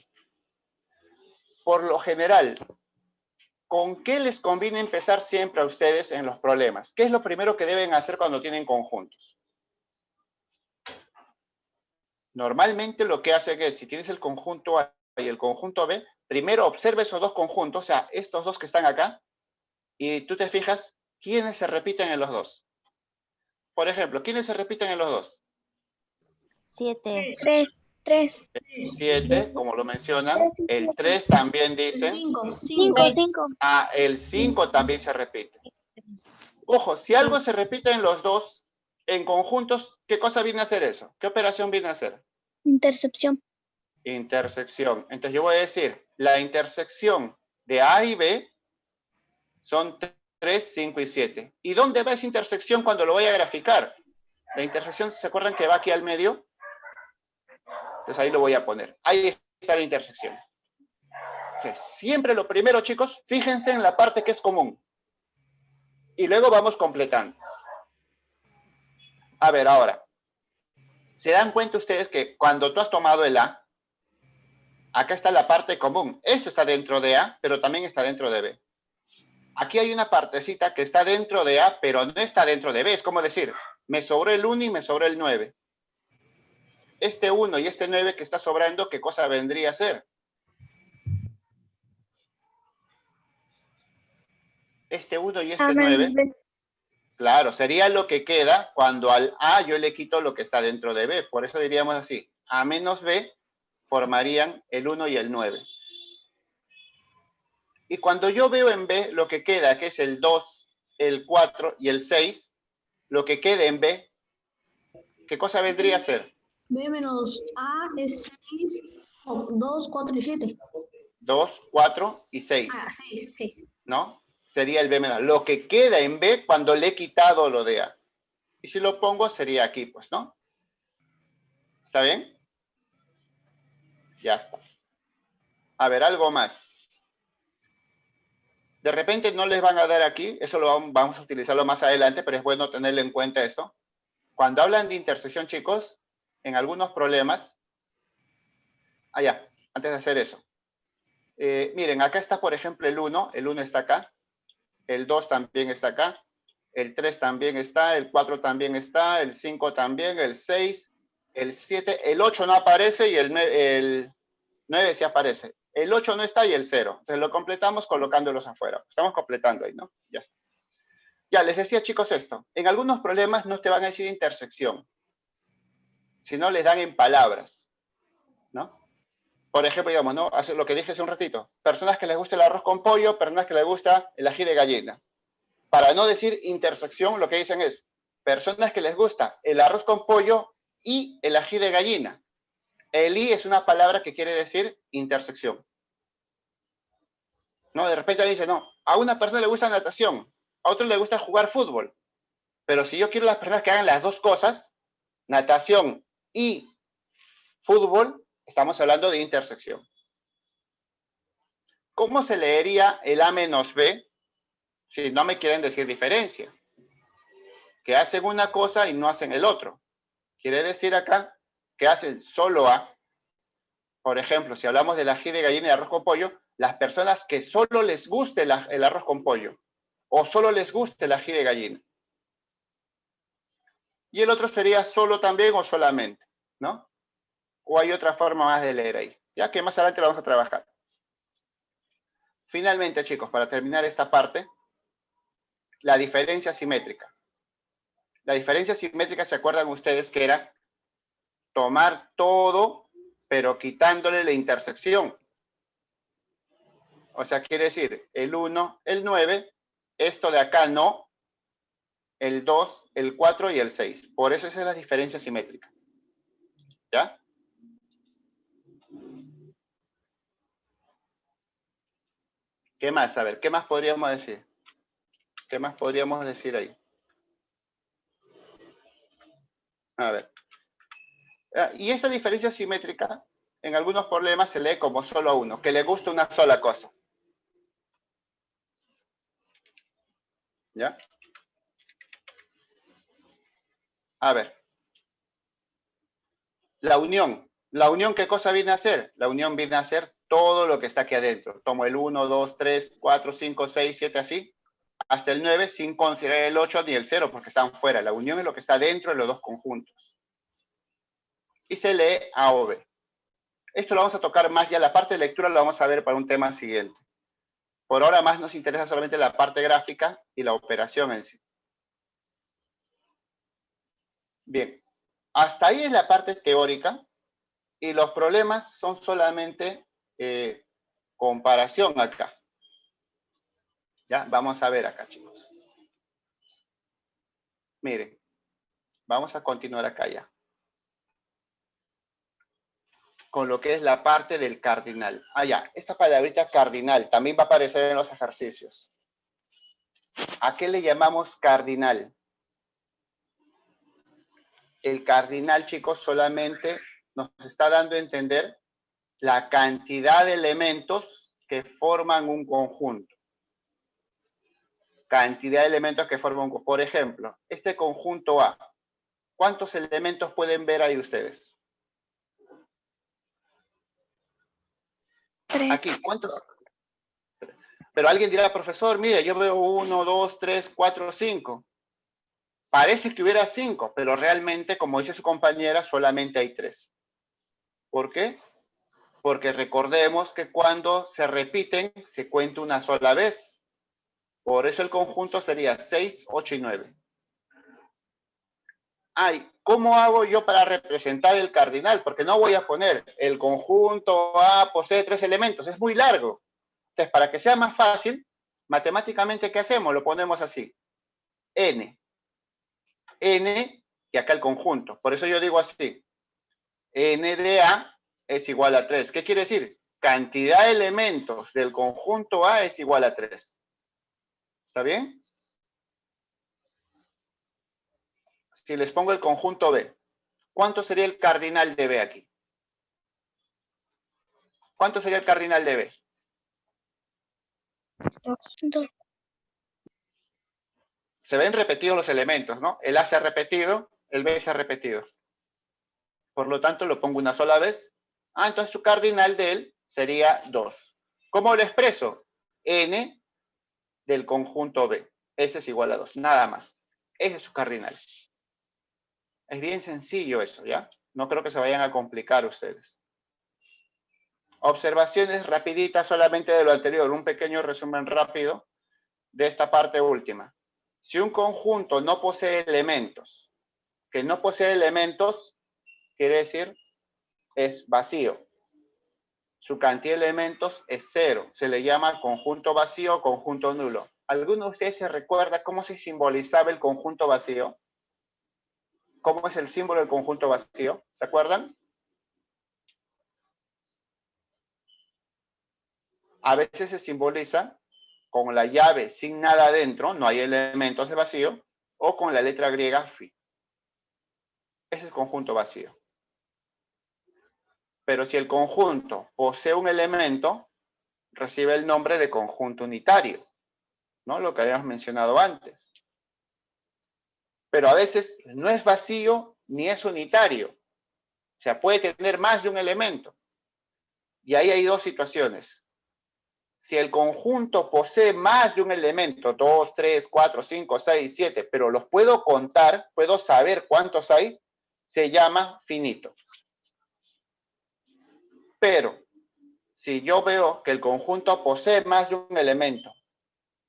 Por lo general, ¿con qué les conviene empezar siempre a ustedes en los problemas? ¿Qué es lo primero que deben hacer cuando tienen conjuntos? Normalmente lo que hace es, si tienes el conjunto A y el conjunto B, primero observa esos dos conjuntos, o sea, estos dos que están acá, y tú te fijas quiénes se repiten en los dos. Por ejemplo, ¿quiénes se repiten en los dos? 7. 3. 7, como lo mencionan. El 3 también dicen. 5. 5. El 5 también se repite. Ojo, si algo se repite en los dos, en conjuntos, ¿qué cosa viene a hacer eso? ¿Qué operación viene a hacer? Intercepción. Intersección. Entonces yo voy a decir, la intersección de A y B son 3, 5 y 7. ¿Y dónde va esa intersección cuando lo voy a graficar? La intersección, ¿se acuerdan que va aquí al medio? Entonces ahí lo voy a poner. Ahí está la intersección. Entonces, siempre lo primero, chicos, fíjense en la parte que es común. Y luego vamos completando. A ver, ahora. ¿Se dan cuenta ustedes que cuando tú has tomado el A, acá está la parte común? Esto está dentro de A, pero también está dentro de B. Aquí hay una partecita que está dentro de A, pero no está dentro de B. Es como decir, me sobró el 1 y me sobró el 9. Este 1 y este 9 que está sobrando, ¿qué cosa vendría a ser? Este 1 y este 9. Claro, sería lo que queda cuando al A yo le quito lo que está dentro de B. Por eso diríamos así, A menos B formarían el 1 y el 9. Y cuando yo veo en B lo que queda, que es el 2, el 4 y el 6, lo que quede en B, ¿qué cosa vendría a ser? B menos A es 6, 2, 4 y 7. 2, 4 y 6. 6. ¿No? Sería el B menos. Lo que queda en B cuando le he quitado lo de A. Y si lo pongo sería aquí, pues, ¿no? ¿Está bien? Ya está. A ver, algo más. De repente no les van a dar aquí, eso vamos a utilizarlo más adelante, pero es bueno tenerlo en cuenta esto. Cuando hablan de intersección, chicos, en algunos problemas, antes de hacer eso. Miren, acá está, por ejemplo, el 1 está acá, el 2 también está acá, el 3 también está, el 4 también está, el 5 también, el 6, el 7, el 8 no aparece y el 9 sí aparece. El 8 no está y el 0. Entonces lo completamos colocándolos afuera. Estamos completando ahí, ¿no? Ya está. Ya, les decía, chicos, esto. En algunos problemas no te van a decir intersección, sino les dan en palabras, ¿no? Por ejemplo, digamos, ¿no? Lo que dije hace un ratito. Personas que les gusta el arroz con pollo, personas que les gusta el ají de gallina. Para no decir intersección, lo que dicen es personas que les gusta el arroz con pollo y el ají de gallina. El "y" es una palabra que quiere decir intersección. ¿No? De repente dice, no, a una persona le gusta natación, a otro le gusta jugar fútbol. Pero si yo quiero las personas que hagan las dos cosas, natación y fútbol, estamos hablando de intersección. ¿Cómo se leería el A menos B si no me quieren decir diferencia? Que hacen una cosa y no hacen el otro. Quiere decir acá que hacen solo A. Por ejemplo, si hablamos del ají de gallina y arroz con pollo, las personas que solo les guste el arroz con pollo o solo les guste el ají de gallina. Y el otro sería solo también o solamente, ¿no? O hay otra forma más de leer ahí, ya que más adelante lo vamos a trabajar. Finalmente, chicos, para terminar esta parte, la diferencia simétrica. La diferencia simétrica, ¿se acuerdan ustedes que era tomar todo, pero quitándole la intersección? O sea, quiere decir, el 1, el 9, esto de acá no, el 2, el 4 y el 6. Por eso esa es la diferencia simétrica. ¿Ya? ¿Qué más? A ver, ¿qué más podríamos decir? ¿Qué más podríamos decir ahí? A ver. Y esta diferencia simétrica, en algunos problemas se lee como solo uno, que le gusta una sola cosa. ¿Ya? A ver. La unión. ¿La unión qué cosa viene a hacer? La unión viene a hacer todo lo que está aquí adentro. Tomo el 1, 2, 3, 4, 5, 6, 7, así, hasta el 9, sin considerar el 8 ni el 0, porque están fuera. La unión es lo que está dentro de los dos conjuntos. Y se lee A o B. Esto lo vamos a tocar más, ya la parte de lectura lo vamos a ver para un tema siguiente. Por ahora más nos interesa solamente la parte gráfica y la operación en sí. Bien, hasta ahí es la parte teórica y los problemas son solamente comparación acá. Ya, vamos a ver acá, chicos. Miren, vamos a continuar acá ya. Con lo que es la parte del cardinal. Ya, esta palabrita cardinal también va a aparecer en los ejercicios. ¿A qué le llamamos cardinal? El cardinal, chicos, solamente nos está dando a entender la cantidad de elementos que forman un conjunto. Cantidad de elementos que forman un conjunto. Por ejemplo, este conjunto A. ¿Cuántos elementos pueden ver ahí ustedes? 3. Aquí, ¿cuántos? Pero alguien dirá, profesor, mire, yo veo 1, 2, 3, 4, 5. Parece que hubiera 5, pero realmente, como dice su compañera, solamente hay 3. ¿Por qué? Porque recordemos que cuando se repiten, se cuenta una sola vez. Por eso el conjunto sería 6, 8 y 9. ¿Cómo hago yo para representar el cardinal? Porque no voy a poner el conjunto A posee 3 elementos, es muy largo. Entonces, para que sea más fácil, matemáticamente, ¿qué hacemos? Lo ponemos así. N, y acá el conjunto. Por eso yo digo así. N de A es igual a 3. ¿Qué quiere decir? Cantidad de elementos del conjunto A es igual a 3. ¿Está bien? Si les pongo el conjunto B. ¿cuánto sería el cardinal de B aquí? ¿Cuánto sería el cardinal de B? 2. Se ven repetidos los elementos, ¿no? El A se ha repetido, el B se ha repetido. Por lo tanto, lo pongo una sola vez. Entonces su cardinal de él sería 2. ¿Cómo lo expreso? N del conjunto B. Ese es igual a 2, nada más. Ese es su cardinal. Es bien sencillo eso, ¿ya? No creo que se vayan a complicar ustedes. Observaciones rapiditas solamente de lo anterior, un pequeño resumen rápido de esta parte última. Si un conjunto no posee elementos, que no posee elementos, quiere decir, es vacío. Su cantidad de elementos es 0. Se le llama conjunto vacío o conjunto nulo. ¿Alguno de ustedes se recuerda cómo se simbolizaba el conjunto vacío? ¿Cómo es el símbolo del conjunto vacío? ¿Se acuerdan? A veces se simboliza con la llave sin nada adentro, no hay elementos de vacío, o con la letra griega phi. Ese es el conjunto vacío. Pero si el conjunto posee un elemento, recibe el nombre de conjunto unitario, ¿no? Lo que habíamos mencionado antes. Pero a veces no es vacío ni es unitario. O sea, puede tener más de un elemento. Y ahí hay dos situaciones. Si el conjunto posee más de un elemento, 2, 3, 4, 5, 6, 7, pero los puedo contar, puedo saber cuántos hay, se llama finito. Pero si yo veo que el conjunto posee más de un elemento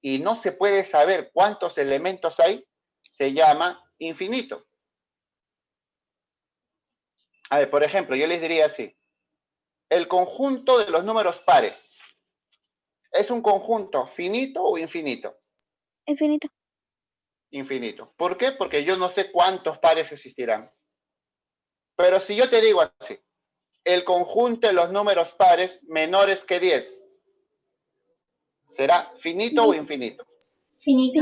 y no se puede saber cuántos elementos hay, se llama infinito. A ver, por ejemplo, yo les diría así. El conjunto de los números pares, ¿es un conjunto finito o infinito? Infinito. Infinito. ¿Por qué? Porque yo no sé cuántos pares existirán. Pero si yo te digo así, el conjunto de los números pares menores que 10, ¿será finito o infinito? Finito.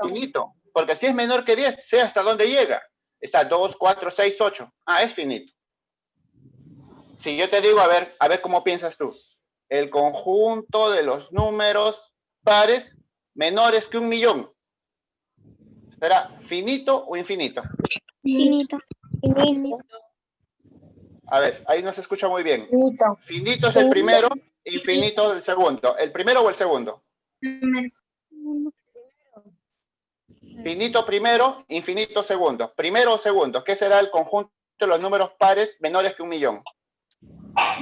Finito. Porque si es menor que 10, sé hasta dónde llega. Está 2, 4, 6, 8. Es finito. Si yo te digo, a ver cómo piensas tú. El conjunto de los números pares menores que 1.000.000. ¿Será finito o infinito? Finito. A ver, ahí no se escucha muy bien. Finito. Finito es el primero, infinito el segundo. ¿El primero o el segundo? Finito primero, infinito segundo. Primero o segundo. ¿Qué será el conjunto de los números pares menores que 1.000.000?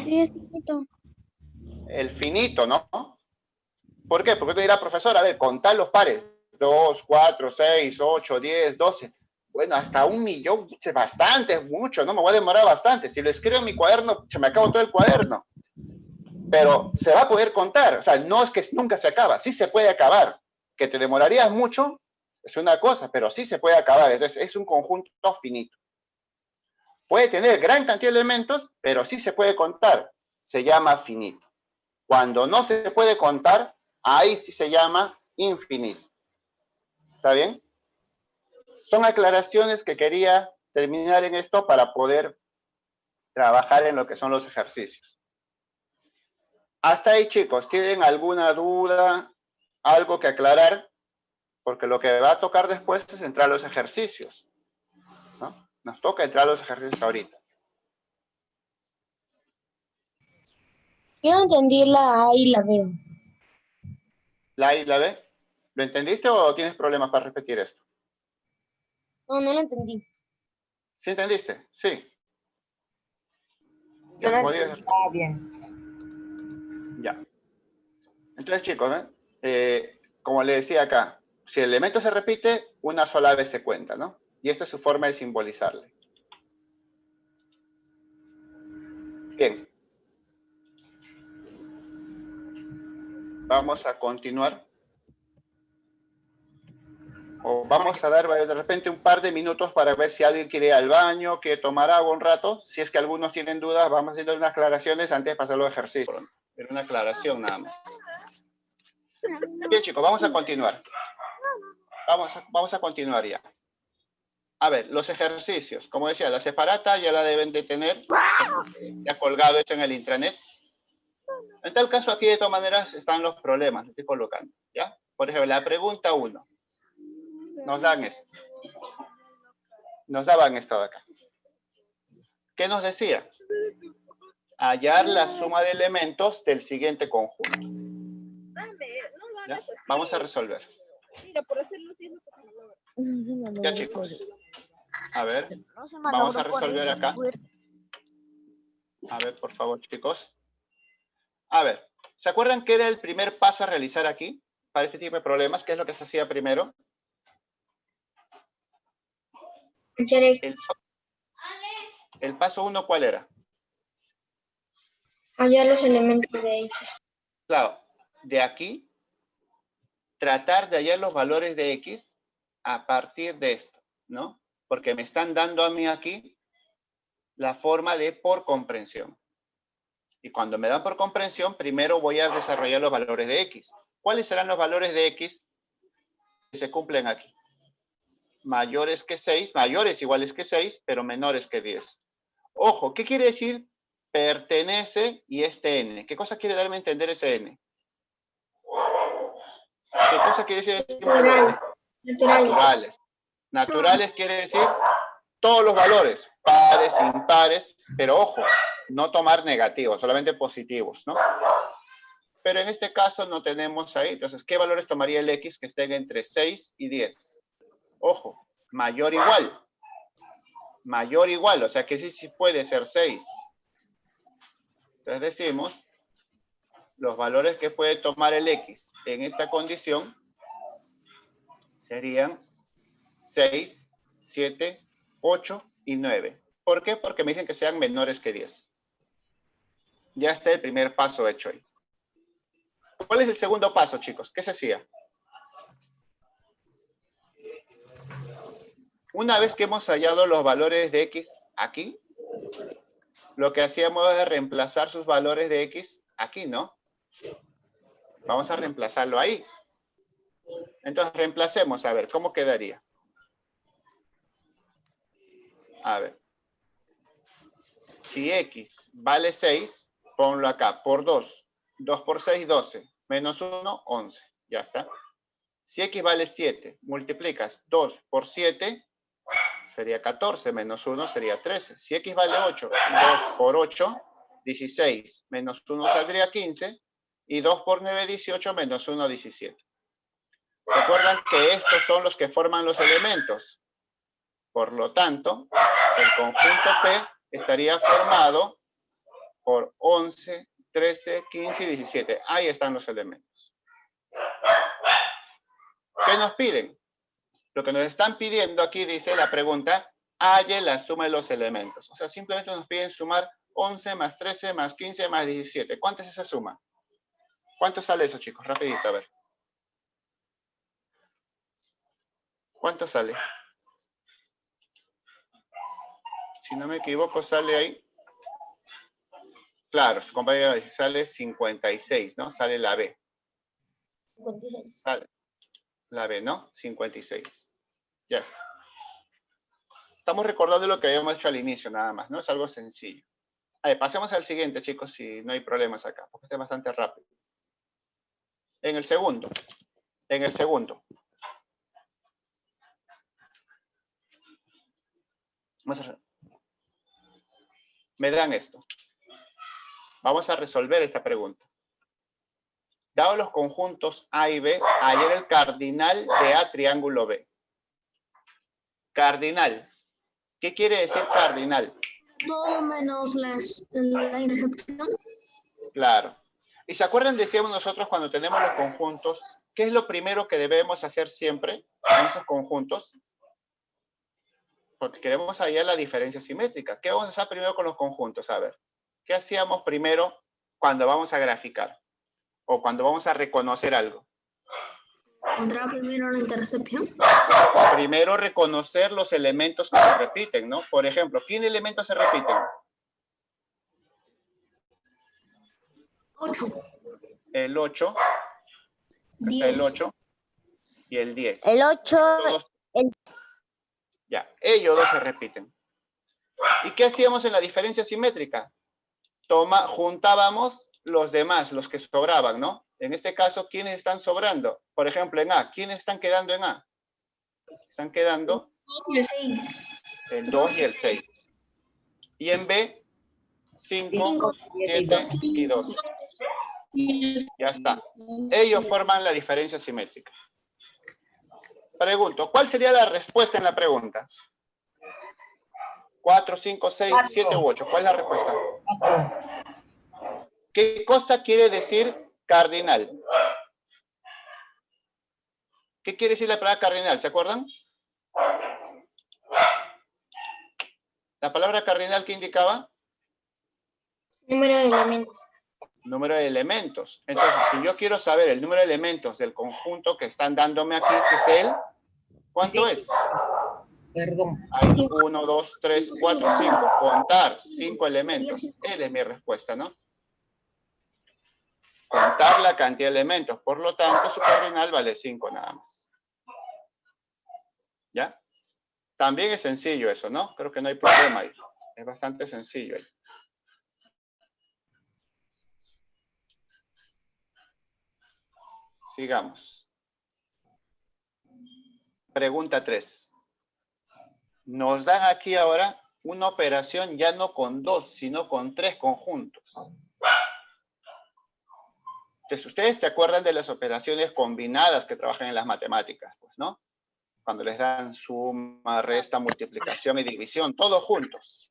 Sí, es finito. El finito, ¿no? ¿Por qué? Porque te dirá, profesor, a ver, contar los pares. 2, 4, 6, 8, 10, 12. Bueno, hasta 1.000.000, es bastante, es mucho, ¿no? Me voy a demorar bastante. Si lo escribo en mi cuaderno, se me acaba todo el cuaderno. Pero se va a poder contar. O sea, no es que nunca se acaba, sí se puede acabar. Que te demorarías mucho es una cosa, pero sí se puede acabar. Entonces, es un conjunto finito. Puede tener gran cantidad de elementos, pero sí se puede contar. Se llama finito. Cuando no se puede contar, ahí sí se llama infinito. ¿Está bien? Son aclaraciones que quería terminar en esto para poder trabajar en lo que son los ejercicios. Hasta ahí, chicos, ¿tienen alguna duda, algo que aclarar? Porque lo que va a tocar después es entrar a los ejercicios, ¿no? Nos toca entrar a los ejercicios ahorita. Yo no entendí la A y la B. ¿La A y la B? ¿Lo entendiste o tienes problemas para repetir esto? No, no la entendí. ¿Sí entendiste? Sí. Yo Ya, no podías- entendí bien. Ya. Entonces, chicos, como le decía acá, si el elemento se repite, una sola vez se cuenta, ¿no? Y esta es su forma de simbolizarle. Bien. Vamos a continuar. O vamos a dar de repente un par de minutos para ver si alguien quiere ir al baño, quiere tomar agua un rato. Si es que algunos tienen dudas, vamos haciendo unas aclaraciones antes de pasar los ejercicios. Pero una aclaración nada más. Bien, chicos, vamos a continuar. Vamos a continuar ya. A ver, los ejercicios. Como decía, la separata ya la deben de tener ya colgado esto en el intranet. En tal caso, aquí de todas maneras están los problemas, lo estoy colocando, ¿ya? Por ejemplo, la pregunta 1. Nos dan esto. Nos daban esto de acá. ¿Qué nos decía? Hallar la suma de elementos del siguiente conjunto. ¿Ya? Vamos a resolver. Ya, chicos. A ver, vamos a resolver acá. A ver, por favor, chicos. A ver, ¿se acuerdan qué era el primer paso a realizar aquí? Para este tipo de problemas, ¿qué es lo que se hacía primero? El paso 1, ¿cuál era? Hallar los elementos de X. Claro, de aquí, tratar de hallar los valores de X a partir de esto, ¿no? Porque me están dando a mí aquí la forma de por comprensión. Y cuando me dan por comprensión, primero voy a desarrollar los valores de X. ¿Cuáles serán los valores de X que se cumplen aquí? Mayores que 6, mayores iguales que 6, pero menores que 10. Ojo, ¿qué quiere decir pertenece y este n? ¿Qué cosa quiere darme a entender ese n? ¿Qué cosa quiere decir ese n? Naturales. Naturales quiere decir todos los valores, pares, impares, pero ojo, no tomar negativos, solamente positivos, ¿no? Pero en este caso no tenemos ahí, entonces, ¿qué valores tomaría el X que estén entre 6 y 10? Ojo, mayor igual. Mayor igual, o sea que sí puede ser 6. Entonces decimos, los valores que puede tomar el X en esta condición serían 6, 7, 8 y 9. ¿Por qué? Porque me dicen que sean menores que 10. Ya está el primer paso hecho ahí. ¿Cuál es el segundo paso, chicos? ¿Qué se hacía? Una vez que hemos hallado los valores de X aquí, lo que hacíamos es reemplazar sus valores de X aquí, ¿no? Vamos a reemplazarlo ahí. Entonces, reemplacemos, a ver, ¿cómo quedaría? A ver. Si X vale 6, ponlo acá, por 2. 2 por 6, 12. Menos 1, 11. Ya está. Si X vale 7, multiplicas 2 por 7, sería 14, menos 1 sería 13. Si X vale 8, 2 por 8, 16, menos 1 saldría 15, y 2 por 9, 18, menos 1, 17. ¿Se acuerdan que estos son los que forman los elementos? Por lo tanto, el conjunto P estaría formado por 11, 13, 15 y 17. Ahí están los elementos. ¿Qué nos piden? Lo que nos están pidiendo aquí dice la pregunta, halle la suma de los elementos. O sea, simplemente nos piden sumar 11 más 13 más 15 más 17. ¿Cuánto es esa suma? ¿Cuánto sale eso, chicos? Rapidito, a ver. ¿Cuánto sale? Si no me equivoco, sale ahí. Claro, su compañero dice, sale 56, ¿no? Sale la B. 56. Sale la B, ¿no? 56. Ya está. Estamos recordando lo que habíamos hecho al inicio, nada más, ¿no? Es algo sencillo. A ver, pasemos al siguiente, chicos, si no hay problemas acá, porque este es bastante rápido. En el segundo. Me dan esto. Vamos a resolver esta pregunta. Dado los conjuntos A y B, hallar el cardinal de A triángulo B. Cardinal. ¿Qué quiere decir cardinal? Todo menos la intercepción. Claro. ¿Y se acuerdan? Decíamos nosotros cuando tenemos los conjuntos, ¿qué es lo primero que debemos hacer siempre en esos conjuntos? Porque queremos hallar la diferencia simétrica. ¿Qué vamos a hacer primero con los conjuntos? A ver, ¿qué hacíamos primero cuando vamos a graficar? O cuando vamos a reconocer algo. Encontrar primero la intercepción. Primero reconocer los elementos que se repiten, ¿no? Por ejemplo, ¿qué elementos se repiten? 8. El 8. 10. El 8 y el 10. El 8, Ya, ellos dos se repiten. ¿Y qué hacíamos en la diferencia simétrica? Juntábamos los demás, los que sobraban, ¿no? En este caso, ¿quiénes están sobrando? Por ejemplo, en A, ¿quiénes están quedando en A? Están quedando El 6. el 2 y el 6. Y en B, 5, 7 y 2. Ya está. Ellos forman la diferencia simétrica. Pregunto, ¿cuál sería la respuesta en la pregunta? 4, 5, 6, 7 u 8. ¿Cuál es la respuesta? ¿Qué cosa quiere decir cardinal? ¿Qué quiere decir la palabra cardinal? ¿Se acuerdan? La palabra cardinal, ¿qué indicaba? Número de elementos. Número de elementos. Entonces, si yo quiero saber el número de elementos del conjunto que están dándome aquí, que es el, ¿cuánto es? Perdón. Hay 1, 2, 3, 4, 5. Contar 5 elementos. Él es mi respuesta, ¿no? Contar la cantidad de elementos. Por lo tanto, su cardinal vale 5 nada más. ¿Ya? También es sencillo eso, ¿no? Creo que no hay problema ahí. Es bastante sencillo ahí. Sigamos. Pregunta 3. Nos dan aquí ahora una operación ya no con 2, sino con 3 conjuntos. Entonces, ustedes se acuerdan de las operaciones combinadas que trabajan en las matemáticas, pues, ¿no? Cuando les dan suma, resta, multiplicación y división, todos juntos.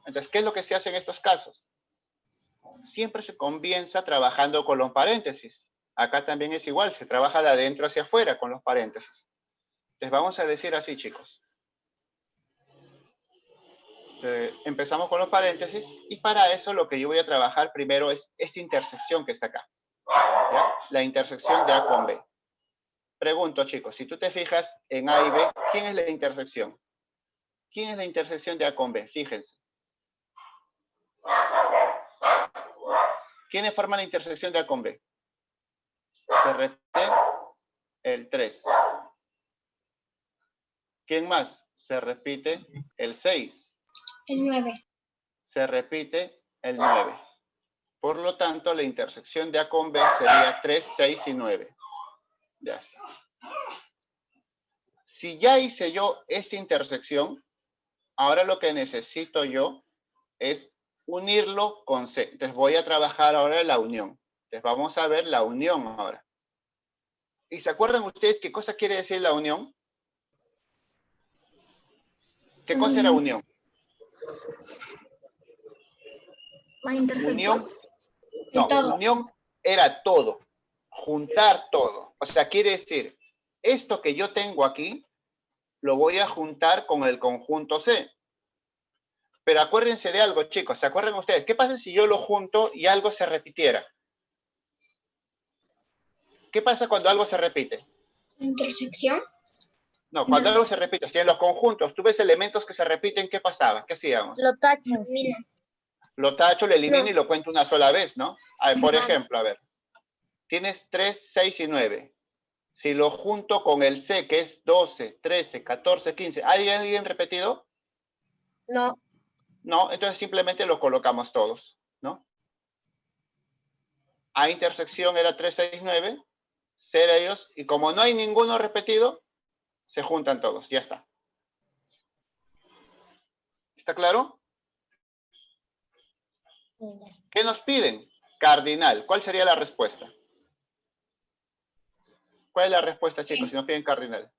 Entonces, ¿qué es lo que se hace en estos casos? Siempre se comienza trabajando con los paréntesis. Acá también es igual, se trabaja de adentro hacia afuera con los paréntesis. Les vamos a decir así, chicos. Empezamos con los paréntesis y para eso lo que yo voy a trabajar primero es esta intersección que está acá. ¿Ya? La intersección de A con B. Pregunto, chicos, si tú te fijas en A y B, ¿quién es la intersección? ¿Quién es la intersección de A con B? Fíjense. ¿Quiénes forman la intersección de A con B? Se repite el 3. ¿Quién más? Se repite el 6. El 9. Se repite el 9. Por lo tanto, la intersección de A con B sería 3, 6 y 9. Ya está. Si ya hice yo esta intersección, ahora lo que necesito yo es unirlo con C. Entonces voy a trabajar ahora la unión. Entonces vamos a ver la unión ahora. ¿Y se acuerdan ustedes qué cosa quiere decir la unión? ¿Qué cosa era unión? La intersección. Unión, no, unión era todo, juntar todo. O sea, quiere decir, esto que yo tengo aquí, lo voy a juntar con el conjunto C. Pero acuérdense de algo, chicos, ¿se acuerdan ustedes? ¿Qué pasa si yo lo junto y algo se repitiera? ¿Qué pasa cuando algo se repite? Intersección. No, cuando algo se repite, si en los conjuntos tú ves elementos que se repiten, ¿qué pasaba? ¿Qué hacíamos? Lo tachas. Mira. Lo tacho, lo elimino No. y lo cuento una sola vez, ¿no? A ver, por Ajá. ejemplo, a ver. Tienes 3, 6 y 9. Si lo junto con el C, que es 12, 13, 14, 15, ¿hay alguien repetido? No. No, entonces simplemente los colocamos todos, ¿no? A intersección era 3, 6, 9. C de ellos, y como no hay ninguno repetido, se juntan todos, ya está. ¿Está claro? ¿Qué nos piden? Cardinal. ¿Cuál sería la respuesta? ¿Cuál es la respuesta, chicos, si nos piden cardinal?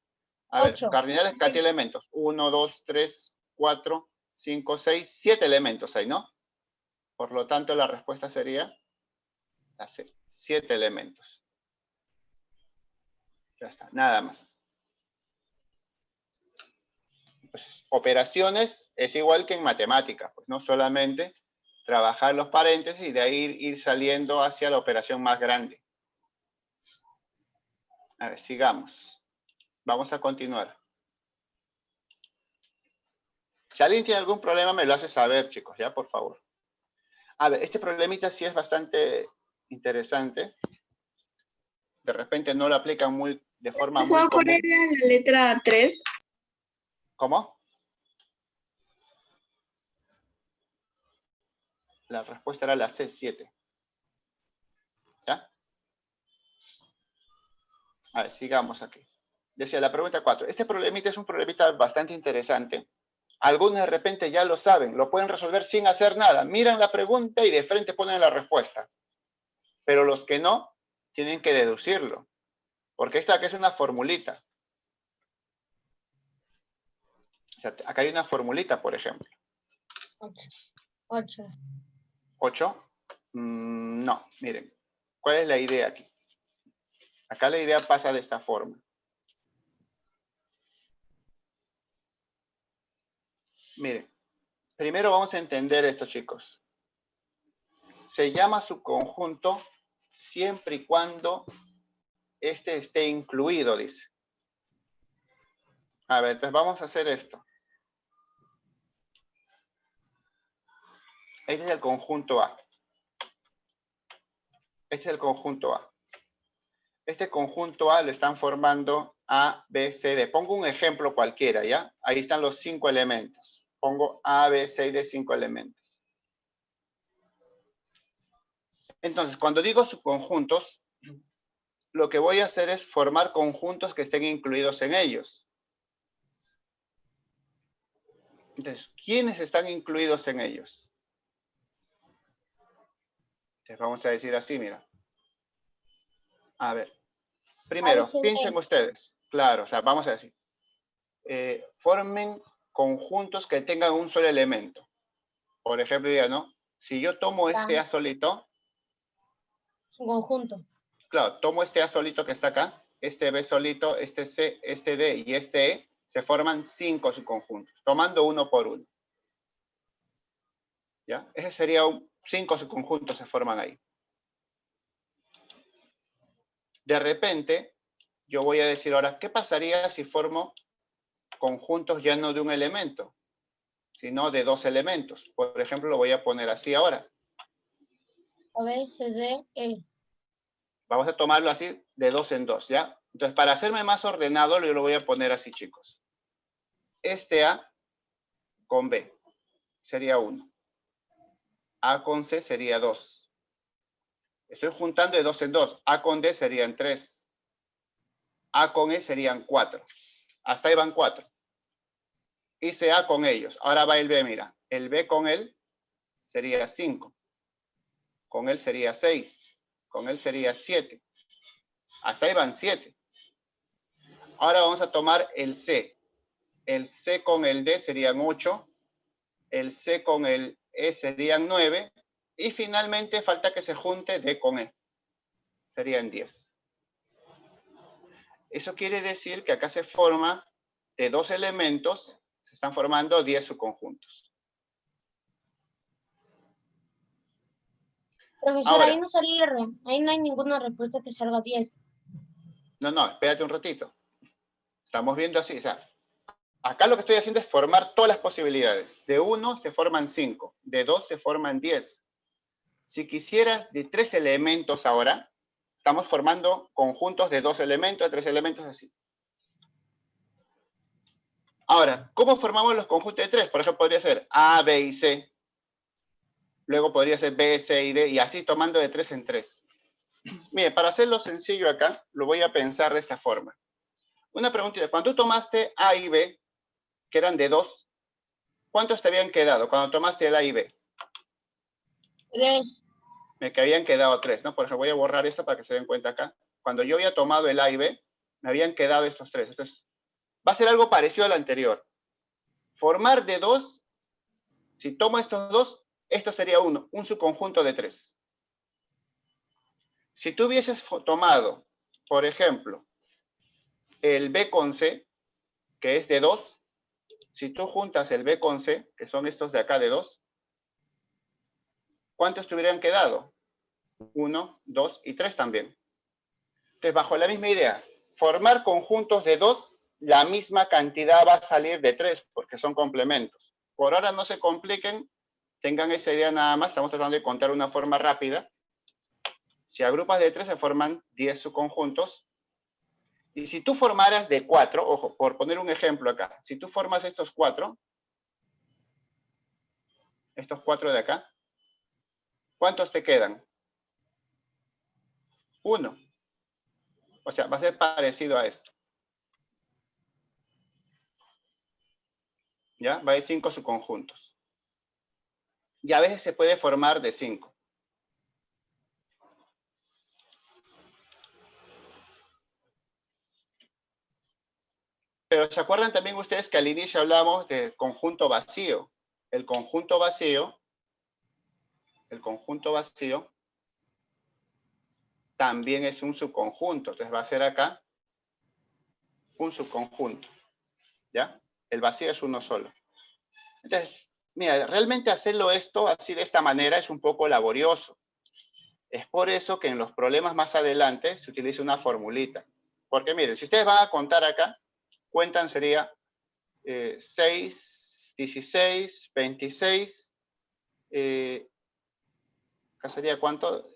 A ver, 8. cardinal es cantidad de elementos. 1, 2, 3, 4, 5, 6, 7 elementos hay, ¿no? Por lo tanto, la respuesta sería la C, 7 elementos. Ya está, nada más. Pues, operaciones es igual que en matemáticas, pues no solamente trabajar los paréntesis y de ahí ir saliendo hacia la operación más grande. A ver, sigamos. Vamos a continuar. Si alguien tiene algún problema, me lo hace saber, chicos, ya, por favor. A ver, este problemita sí es bastante interesante. De repente no lo aplican de forma muy ¿Cuál común. era la letra 3? ¿Cómo? La respuesta era la C7. ¿Ya? A ver, sigamos aquí. Decía la pregunta 4. Este problemita es un problemita bastante interesante. Algunos de repente ya lo saben, lo pueden resolver sin hacer nada. Miran la pregunta y de frente ponen la respuesta. Pero los que no, tienen que deducirlo. Porque esta aquí es una formulita. O sea, acá hay una formulita, por ejemplo. 8. 8. No, miren. ¿Cuál es la idea aquí? Acá la idea pasa de esta forma. Miren, primero vamos a entender esto, chicos. Se llama subconjunto siempre y cuando este esté incluido, dice. A ver, entonces vamos a hacer esto. Este es el conjunto A. Este es el conjunto A. Este conjunto A lo están formando A, B, C, D. Pongo un ejemplo cualquiera, ¿ya? Ahí están los 5 elementos. Pongo A, B, C y D, 5 elementos. Entonces, cuando digo subconjuntos, lo que voy a hacer es formar conjuntos que estén incluidos en ellos. Entonces, ¿quiénes están incluidos en ellos? Entonces, vamos a decir así, mira. A ver. Primero, piensen ustedes. Claro, o sea, vamos a decir. Formen conjuntos que tengan un solo elemento. Por ejemplo, ya no. Si yo tomo este A solito. Es un conjunto. Claro, tomo este A solito que está acá, este B solito, este C, este D y este E, se forman 5 subconjuntos, tomando uno por uno. ¿Ya? Ese sería 5 subconjuntos se forman ahí. De repente, yo voy a decir ahora, ¿qué pasaría si formo conjuntos ya no de un elemento, sino de 2 elementos? Por ejemplo, lo voy a poner así ahora. A, B, C, D, E. Vamos a tomarlo así, de 2 en 2, ¿ya? Entonces, para hacerme más ordenado, yo lo voy a poner así, chicos. Este A con B sería 1. A con C sería 2. Estoy juntando de 2 en 2. A con D serían 3. A con E serían 4. Hasta ahí van 4. Hice A con ellos. Ahora va el B, mira. El B con él sería 5. Con él sería 6. Con él sería 7. Hasta ahí van 7. Ahora vamos a tomar el C. El C con el D serían 8. El C con el E serían 9. Y finalmente falta que se junte D con E. Serían 10. Eso quiere decir que acá se forma de 2 elementos, se están formando 10 subconjuntos. Profesor, Ahora, ahí no sale R. Ahí no hay ninguna respuesta que salga 10. No, espérate un ratito. Estamos viendo así, o sea, acá lo que estoy haciendo es formar todas las posibilidades. De 1 se forman 5, de 2 se forman 10. Si quisieras de 3 elementos ahora, estamos formando conjuntos de 2 elementos, de 3 elementos, así. Ahora, ¿cómo formamos los conjuntos de 3? Por ejemplo, podría ser A, B y C. Luego podría ser B, C y D, y así tomando de 3 en 3. Mire, para hacerlo sencillo acá, lo voy a pensar de esta forma. Una preguntita, cuando tú tomaste A y B, que eran de 2, ¿cuántos te habían quedado cuando tomaste el A y B? 3. Me que habían quedado 3, ¿no? Por ejemplo, voy a borrar esto para que se den cuenta acá. Cuando yo había tomado el A y B, me habían quedado estos 3. Entonces, va a ser algo parecido al anterior. Formar de 2, si tomo estos 2, esto sería 1, un subconjunto de 3. Si tú hubieses tomado, por ejemplo, el B con C, que es de 2, si tú juntas el B con C, que son estos de acá de 2, ¿cuántos te hubieran quedado? 1, 2 y 3 también. Entonces, bajo la misma idea, formar conjuntos de 2, la misma cantidad va a salir de 3, porque son complementos. Por ahora no se compliquen, tengan esa idea nada más, estamos tratando de contar una forma rápida. Si agrupas de 3 se forman 10 subconjuntos, Y si tú formaras de 4, ojo, por poner un ejemplo acá, si tú formas estos 4 de acá, ¿cuántos te quedan? 1. O sea, va a ser parecido a esto. ¿Ya? Va a haber 5 subconjuntos. Y a veces se puede formar de 5. Pero ¿se acuerdan también ustedes que al inicio hablamos de conjunto vacío? El conjunto vacío también es un subconjunto. Entonces va a ser acá un subconjunto. ¿Ya? El vacío es uno solo. Entonces, mira, realmente hacerlo esto así de esta manera es un poco laborioso. Es por eso que en los problemas más adelante se utiliza una formulita. Porque miren, si ustedes van a contar acá, cuentan sería 6, 16, 26, acá sería ¿cuánto?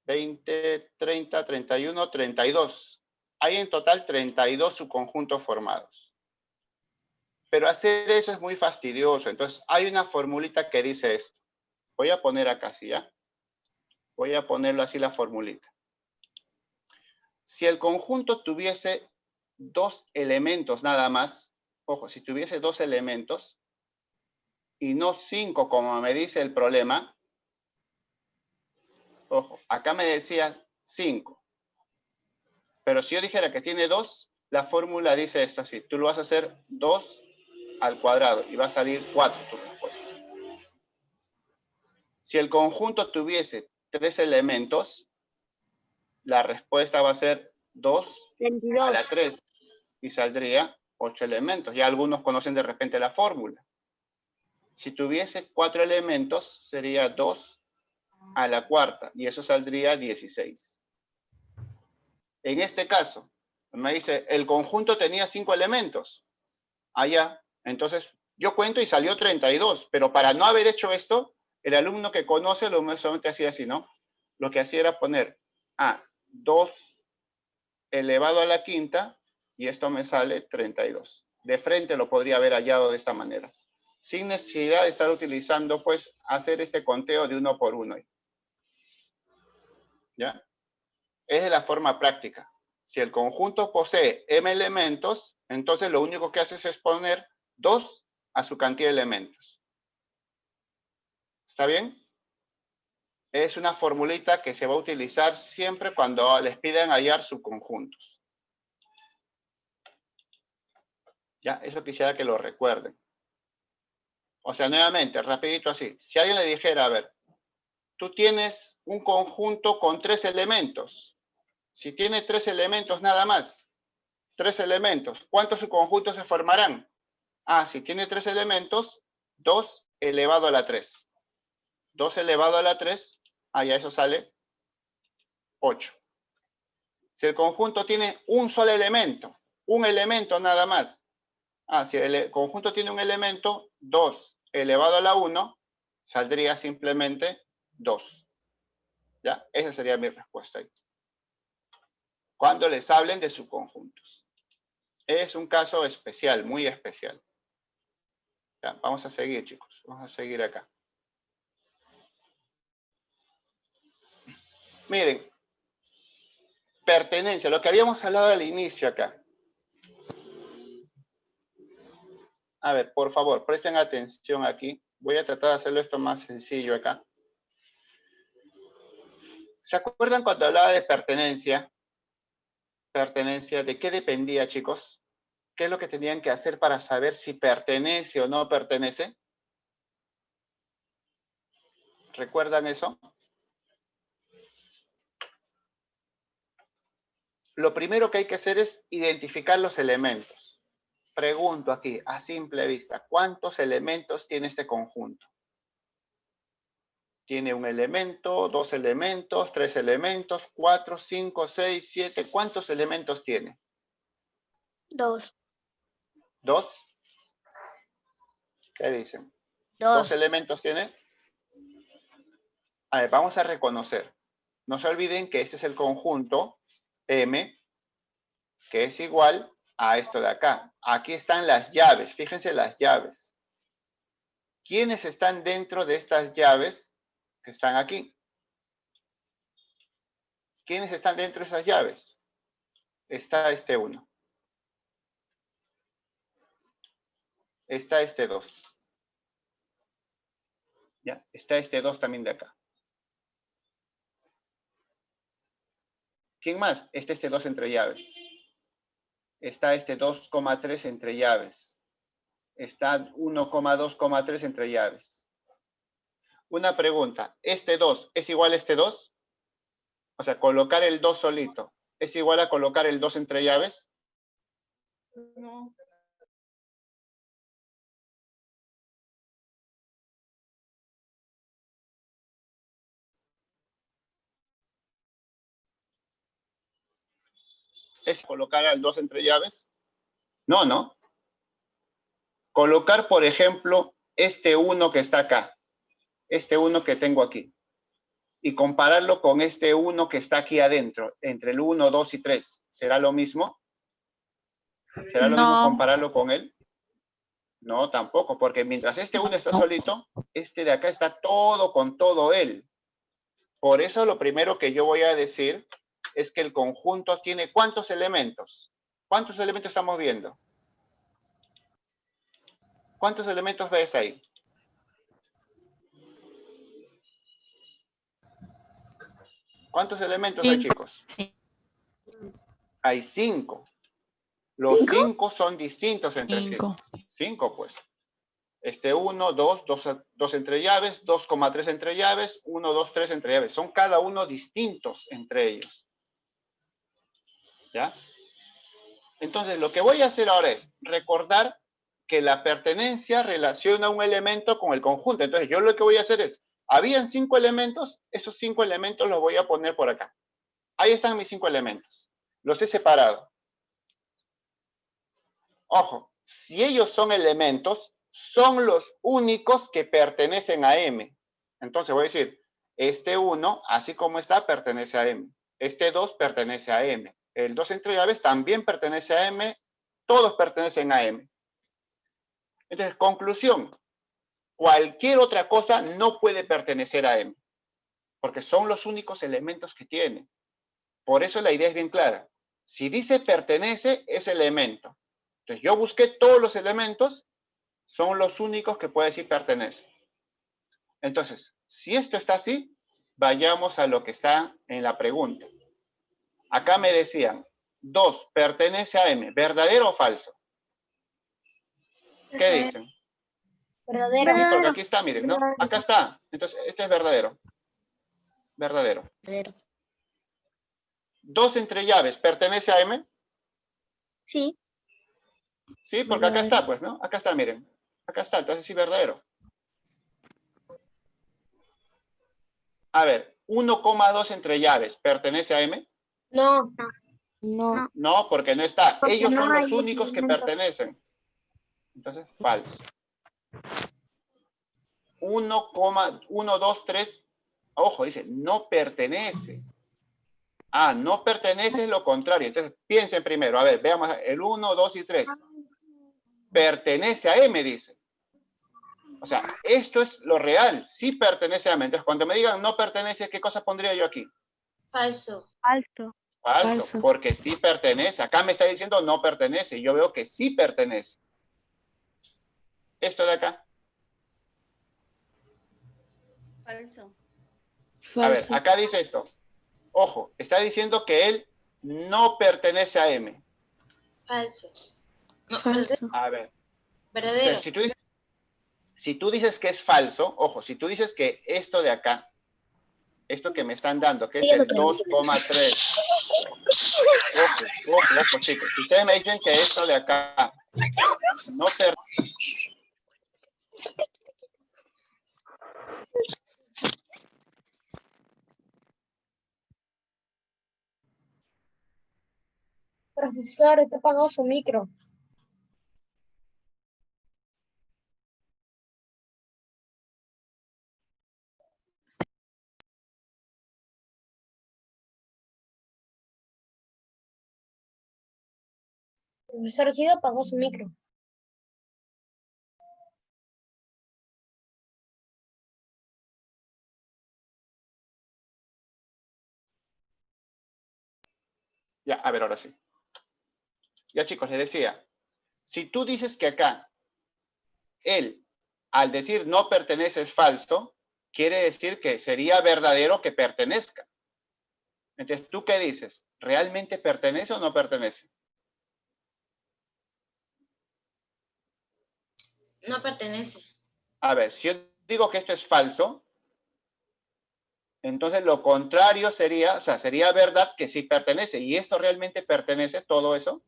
20, 30, 31, 32. Hay en total 32 subconjuntos formados. Pero hacer eso es muy fastidioso. Entonces, hay una formulita que dice esto. Voy a poner acá, ¿sí? ¿Ya? Voy a ponerlo así la formulita. Si el conjunto tuviese 2 elementos nada más, ojo, si tuviese 2 elementos y no 5 como me dice el problema, ojo, acá me decía 5. Pero si yo dijera que tiene 2, la fórmula dice esto así. Tú lo vas a hacer 2 al cuadrado y va a salir 4 tu respuesta. Si el conjunto tuviese 3 elementos, la respuesta va a ser 2 a la 3 y saldría 8 elementos. Ya algunos conocen de repente la fórmula. Si tuviese 4 elementos, sería 2 a la cuarta y eso saldría 16. En este caso, me dice, el conjunto tenía 5 elementos. Allá, entonces yo cuento y salió 32, pero para no haber hecho esto, el alumno que conoce lo solamente hacía así, ¿no? Lo que hacía era poner 2 elevado a la quinta y esto me sale 32. De frente lo podría haber hallado de esta manera, sin necesidad de estar utilizando, pues, hacer este conteo de 1 por 1. ¿Ya? Esa es la forma práctica. Si el conjunto posee m elementos, entonces lo único que haces es poner 2 a su cantidad de elementos. ¿Está bien? Es una formulita que se va a utilizar siempre cuando les piden hallar subconjuntos. ¿Ya? Eso quisiera que lo recuerden. O sea, nuevamente, rapidito así. Si alguien le dijera, a ver, tú tienes un conjunto con 3 elementos. Si tiene 3 elementos nada más, 3 elementos, ¿cuántos subconjuntos se formarán? Si tiene 3 elementos, 2 elevado a la 3. 2 elevado a la 3, ya eso sale 8. Si el conjunto tiene un solo elemento, un elemento nada más. Si el conjunto tiene un elemento, 2 elevado a la 1, saldría simplemente 2. ¿Ya? Esa sería mi respuesta ahí. Cuando les hablen de subconjuntos. Es un caso especial, muy especial. Ya, vamos a seguir, chicos. Vamos a seguir acá. Miren, pertenencia, lo que habíamos hablado al inicio acá. A ver, por favor, presten atención aquí. Voy a tratar de hacerlo esto más sencillo acá. ¿Se acuerdan cuando hablaba de pertenencia? Pertenencia, ¿de qué dependía, chicos? ¿Qué es lo que tenían que hacer para saber si pertenece o no pertenece? ¿Recuerdan eso? Lo primero que hay que hacer es identificar los elementos. Pregunto aquí, a simple vista, ¿cuántos elementos tiene este conjunto? ¿Tiene un elemento, 2 elementos, 3 elementos, 4, 5, 6, 7? ¿Cuántos elementos tiene? 2. ¿2? ¿Qué dicen? 2. ¿2 elementos tiene? A ver, vamos a reconocer. No se olviden que este es el conjunto M, que es igual a esto de acá. Aquí están las llaves, fíjense las llaves. ¿Quiénes están dentro de estas llaves que están aquí? ¿Quiénes están dentro de esas llaves? Está este 1. Está este 2. Ya, está este 2 también de acá. ¿Quién más? Está este 2 entre llaves. Está este 2,3 entre llaves. Está 1,2,3 entre llaves. Una pregunta, ¿este 2 es igual a este 2? O sea, colocar el 2 solito, ¿es igual a colocar el 2 entre llaves? No. ¿Es colocar al 2 entre llaves? No, ¿no? Colocar, por ejemplo, este 1 que está acá, este 1 que tengo aquí, y compararlo con este 1 que está aquí adentro, entre el 1, 2 y 3, ¿será lo mismo? ¿Será lo mismo compararlo con él? No, tampoco, porque mientras este 1 está solito, este de acá está todo con todo él. Por eso lo primero que yo voy a decir es que el conjunto tiene ¿cuántos elementos? ¿Cuántos elementos estamos viendo? ¿Cuántos elementos ves ahí? ¿Cuántos elementos hay, chicos? Hay 5. Los 5 son distintos entre sí. 5, pues. Este 1, 2, 2 entre llaves, 2,3 entre llaves, 1, 2, 3 entre llaves. Son cada uno distintos entre ellos. ¿Ya? Entonces, lo que voy a hacer ahora es recordar que la pertenencia relaciona un elemento con el conjunto. Entonces, yo lo que voy a hacer es, habían 5 elementos, esos 5 elementos los voy a poner por acá. Ahí están mis 5 elementos. Los he separado. Ojo, si ellos son elementos, son los únicos que pertenecen a M. Entonces voy a decir, este 1, así como está, pertenece a M. Este 2 pertenece a M. El 2 entre llaves también pertenece a M. Todos pertenecen a M. Entonces, conclusión. Cualquier otra cosa no puede pertenecer a M. Porque son los únicos elementos que tiene. Por eso la idea es bien clara. Si dice pertenece, es elemento. Entonces, yo busqué todos los elementos, son los únicos que puede decir pertenece. Entonces, si esto está así, vayamos a lo que está en la pregunta. Acá me decían, 2 pertenece a M, ¿verdadero o falso? ¿Qué dicen? Verdadero. Sí, porque aquí está, miren, ¿no? Acá está. Entonces, este es verdadero. Verdadero. 2 entre llaves, ¿pertenece a M? Sí. Sí, porque acá está, pues, ¿no? Acá está, miren. Acá está, entonces sí, verdadero. A ver, 1,2 entre llaves, ¿pertenece a M? No. No. No, porque no está. Porque Ellos no son los hay únicos que elemento. pertenecen. Entonces, falso. 1, 2, 3. Ojo, dice, no pertenece. Ah, no pertenece es lo contrario. Entonces, piensen primero. A ver, veamos el 1, 2 y 3. Pertenece a M, dice. O sea, esto es lo real. Sí pertenece a M. Entonces, cuando me digan no pertenece, ¿qué cosa pondría yo aquí? Falso. Alto. Falso, porque sí pertenece. Acá me está diciendo no pertenece. Yo veo que sí pertenece. Esto de acá. Falso. A ver, acá dice esto. Ojo, está diciendo que él no pertenece a M. Falso. No, Falso. A ver. verdadero. Entonces, si tú dices que es falso, ojo, si tú dices que esto de acá, esto que me están dando, que es el 2,3. Ojo, chicos. Si ustedes me dicen que esto de acá no pertenece. Profesor, está apagado su micro. El profesor Sido apagó su micro. Ya, a ver, ahora sí. Ya, chicos, les decía, si tú dices que acá, él, al decir no pertenece es falso, quiere decir que sería verdadero que pertenezca. Entonces, ¿tú qué dices? ¿Realmente pertenece o no pertenece? No pertenece. A ver, si yo digo que esto es falso, entonces lo contrario sería, o sea, sería verdad que sí pertenece. ¿Y esto realmente pertenece, todo eso?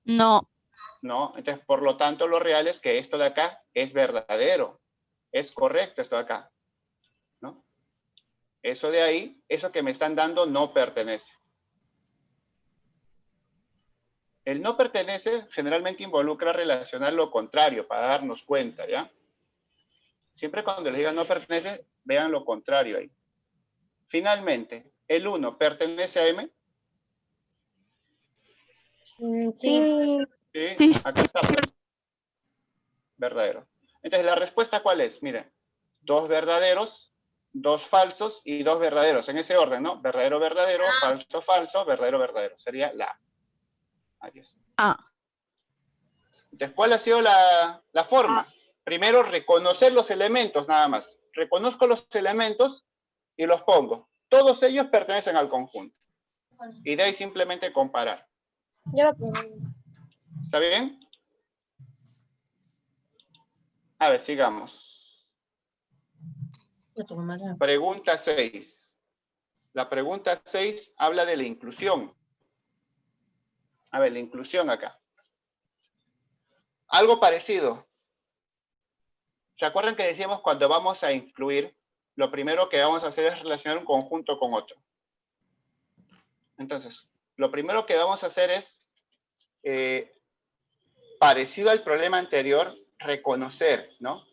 No. No. Entonces, por lo tanto, lo real es que esto de acá es verdadero. Es correcto esto de acá. ¿No? Eso de ahí, eso que me están dando no pertenece. El no pertenece generalmente involucra relacionar lo contrario para darnos cuenta, ¿ya? Siempre cuando les digan no pertenece, vean lo contrario ahí. Finalmente, el 1 pertenece a M. Sí. Sí, Sí. acá está, pues. Verdadero. Entonces, ¿la respuesta cuál es? Miren, 2 verdaderos, 2 falsos y 2 verdaderos. En ese orden, ¿no? Verdadero, verdadero, falso, falso, verdadero, verdadero. Sería la A. Ahí está. Ah. Entonces, ¿cuál ha sido la forma? Primero, reconocer los elementos nada más. Reconozco los elementos y los pongo. Todos ellos pertenecen al conjunto. Y de ahí simplemente comparar. Ya lo pongo. ¿Está bien? A ver, sigamos. Pregunta 6. La pregunta 6 habla de la inclusión. A ver, la inclusión acá. Algo parecido. ¿Se acuerdan que decíamos cuando vamos a incluir, lo primero que vamos a hacer es relacionar un conjunto con otro? Entonces, lo primero que vamos a hacer es, parecido al problema anterior, reconocer, ¿no?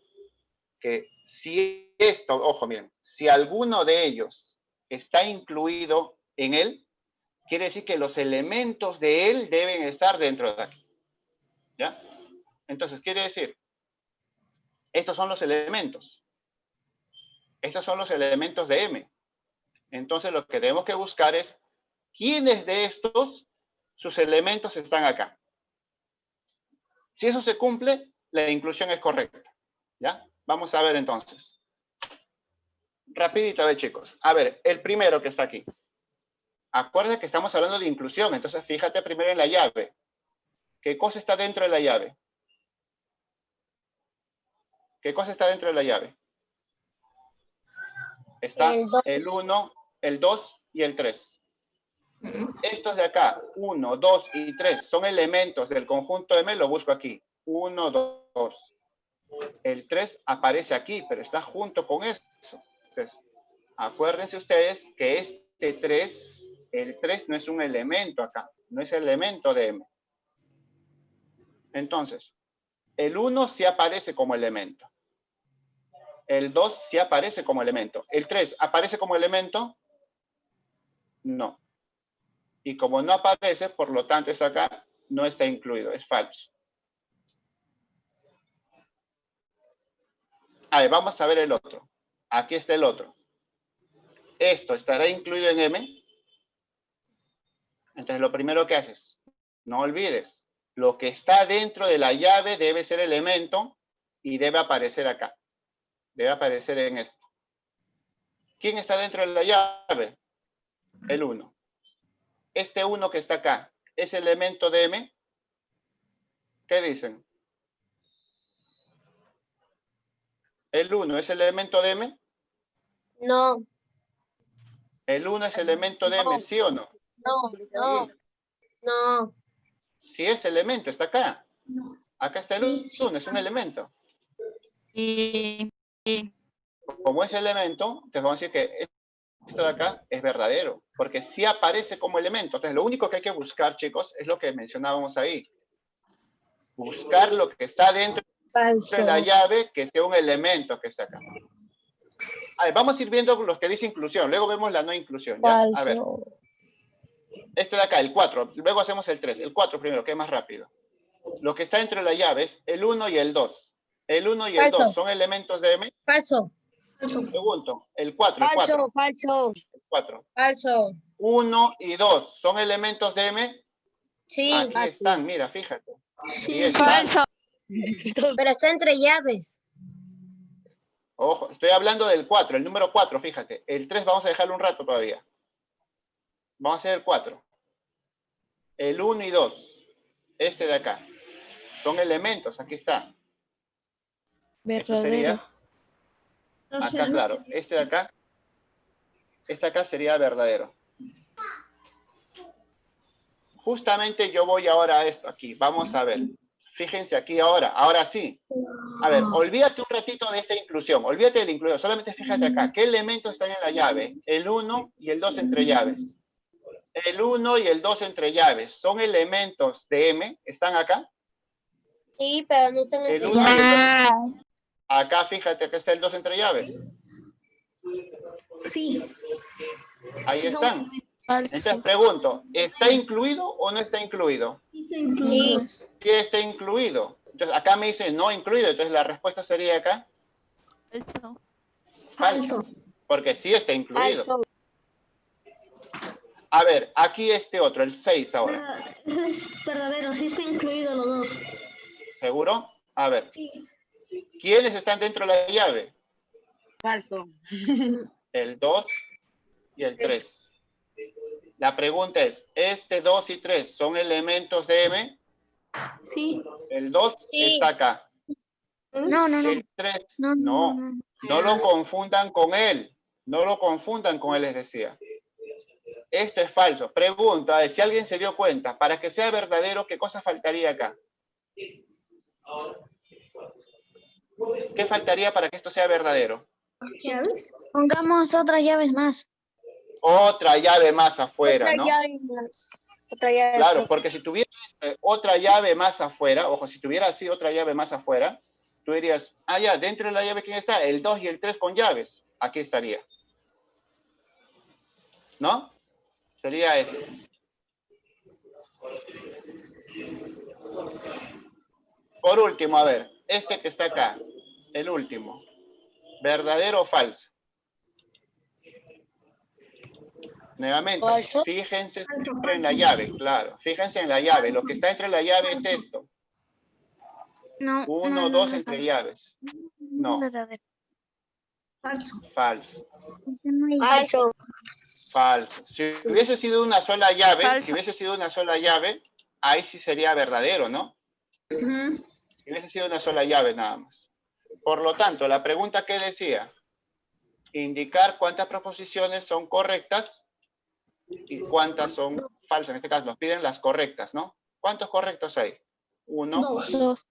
Que si esto, ojo, miren, si alguno de ellos está incluido en él, quiere decir que los elementos de él deben estar dentro de aquí. ¿Ya? Entonces, quiere decir, estos son los elementos. Estos son los elementos de M. Entonces, lo que tenemos que buscar es, ¿quiénes de estos, sus elementos están acá? Si eso se cumple, la inclusión es correcta. ¿Ya? Vamos a ver entonces. Rapidito, a ver, chicos. A ver, el primero que está aquí. Acuérdense que estamos hablando de inclusión, entonces fíjate primero en la llave. ¿Qué cosa está dentro de la llave? ¿Qué cosa está dentro de la llave? Está el 1, el 2 y el 3. Estos de acá, 1, 2 y 3, son elementos del conjunto M, lo busco aquí. 1, 2. El 3 aparece aquí, pero está junto con eso. Entonces, acuérdense ustedes que este 3, el 3 no es un elemento acá, no es elemento de M. Entonces, el 1 sí aparece como elemento. El 2 sí aparece como elemento. ¿El 3 aparece como elemento? No. Y como no aparece, por lo tanto, esto acá no está incluido, es falso. A ver, vamos a ver el otro. Aquí está el otro. ¿Esto estará incluido en M? Entonces, lo primero que haces, no olvides, lo que está dentro de la llave debe ser elemento y debe aparecer acá. Debe aparecer en esto. ¿Quién está dentro de la llave? El 1. Este 1 que está acá, ¿es elemento de M? ¿Qué dicen? ¿El 1 es elemento de M? No. ¿El 1 es elemento de M, sí o no? No. Sí es elemento, está acá. Acá está el 1, es un elemento. Sí. Como es elemento, te vamos a decir que esto de acá es verdadero, porque sí aparece como elemento. Entonces, lo único que hay que buscar, chicos, es lo que mencionábamos ahí. Buscar lo que está dentro de la llave, que sea un elemento que está acá. A ver, vamos a ir viendo los que dice inclusión, luego vemos la no inclusión, ¿ya? A ver. Este de acá, el 4, luego hacemos el 3. El 4 primero, que es más rápido. Lo que está entre las llaves, el 1 y el 2. El 1 y el 2 son elementos de M. Falso. Pregunto, el 4, el 4. Falso. El 4. Falso. 1 y 2 son elementos de M. Sí. Aquí están, mira, fíjate. Sí, están. Falso. Pero está entre llaves. Ojo, estoy hablando del 4, el número 4, fíjate. El 3 vamos a dejarlo un rato todavía. Vamos a hacer el 4. El 1 y 2. Este de acá. Son elementos, aquí está. Esto sería, acá claro, este de acá. Este acá sería verdadero. Justamente yo voy ahora a esto aquí. Vamos a ver. Fíjense aquí ahora. Ahora sí. A ver, olvídate un ratito de esta inclusión. Olvídate de la inclusión. Solamente fíjate acá. ¿Qué elementos están en la llave? El 1 y el 2 entre llaves. El 1 y el 2 entre llaves. ¿Son elementos de M? ¿Están acá? Sí, pero no están El entre 1 y el llaves. 2. Acá fíjate que está el 2 entre llaves. Sí. Ahí Sí, son están. Entonces pregunto, ¿está incluido o no está incluido? Sí. Sí está incluido. Entonces acá me dice no incluido. Entonces la respuesta sería acá. Falso. Falso. Porque sí está incluido. Falso. A ver, aquí este otro, el 6 ahora. Es verdadero, sí está incluido los dos. ¿Seguro? A ver, Sí. ¿quiénes están dentro de la llave? Falso. El 2 y el 3. La pregunta es, ¿este 2 y 3 son elementos de M? Sí. El 2 Sí. está acá. No. El 3, No. no lo confundan con él. No lo confundan con él, les decía. Esto es falso. Pregunta, a ver, si alguien se dio cuenta, para que sea verdadero, ¿qué cosa faltaría acá? ¿Qué faltaría para que esto sea verdadero? ¿Llaves? Pongamos otras llaves más. Otra llave más afuera, ¿no? Otra llave. Claro, porque si tuviera otra llave más afuera, ojo, si tuviera así otra llave más afuera, tú dirías, ya, dentro de la llave, ¿quién está? El 2 y el 3 con llaves. Aquí estaría. ¿No? Sería ese. Por último, a ver, este que está acá, el último. ¿Verdadero o falso? Nuevamente, Falso. fíjense siempre en la llave, claro. Fíjense en la llave. Lo que está entre la llave es esto. No. 1, 2 entre falso. llaves. No, Verdadero. Falso. falso. Falso. Falso. Si hubiese sido una sola llave, Falso. si hubiese sido una sola llave, ahí sí sería verdadero, ¿no? Ujú. Si hubiese sido una sola llave nada más. Por lo tanto, la pregunta que decía, indicar cuántas proposiciones son correctas y cuántas son falsas. En este caso nos piden las correctas, ¿no? ¿Cuántos correctos hay? 1, Dos. 2.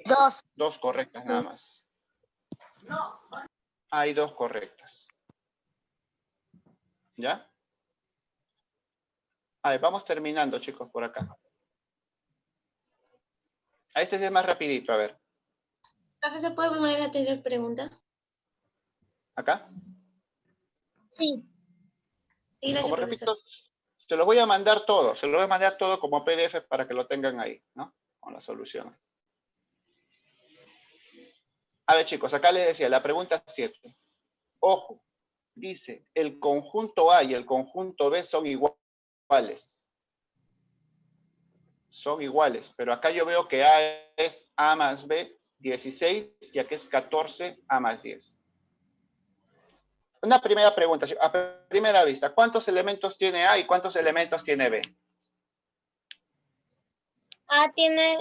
2. 2 correctas nada más. Hay 2 correctas. ¿Ya? A ver, vamos terminando, chicos, por acá. A este sí es más rapidito, a ver. ¿Se puede poner la anterior pregunta? ¿Acá? Sí. Sí, gracias, Como profesor. repito, se los voy a mandar todo. Se los voy a mandar todo como PDF para que lo tengan ahí, ¿no? Con la solución. A ver, chicos, acá les decía, la pregunta 7. Ojo, dice, el conjunto A y el conjunto B son iguales. Son iguales, pero acá yo veo que A es A más B, 16, y aquí es 14, A más 10. Una primera pregunta, a primera vista, ¿cuántos elementos tiene A y cuántos elementos tiene B? A tiene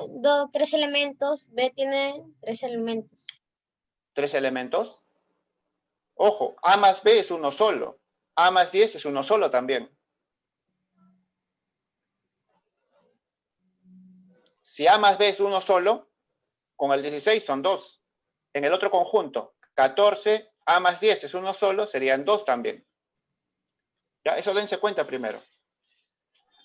3 elementos, B tiene 3 elementos. 3 elementos. Ojo, A más B es uno solo. A más 10 es uno solo también. Si A más B es uno solo, con el 16 son 2. En el otro conjunto, 14, A más 10 es uno solo, serían 2 también. ¿Ya? Eso dense cuenta primero.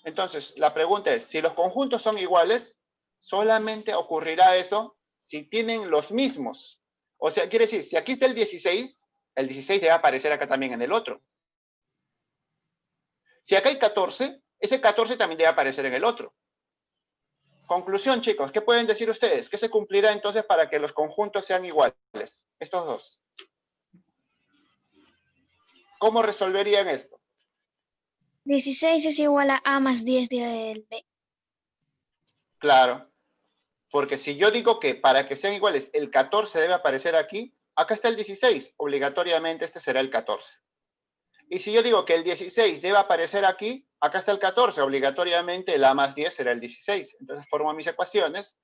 Entonces, la pregunta es, si los conjuntos son iguales, solamente ocurrirá eso si tienen los mismos. O sea, quiere decir, si aquí está el 16 debe aparecer acá también en el otro. Si acá hay 14, ese 14 también debe aparecer en el otro. Conclusión, chicos, ¿qué pueden decir ustedes? ¿Qué se cumplirá entonces para que los conjuntos sean iguales? Estos dos. ¿Cómo resolverían esto? 16 es igual a A más 10 del B. Claro, porque si yo digo que para que sean iguales el 14 debe aparecer aquí, acá está el 16, obligatoriamente este será el 14. Y si yo digo que el 16 debe aparecer aquí, acá está el 14, obligatoriamente el A más 10 será el 16. Entonces formo mis ecuaciones,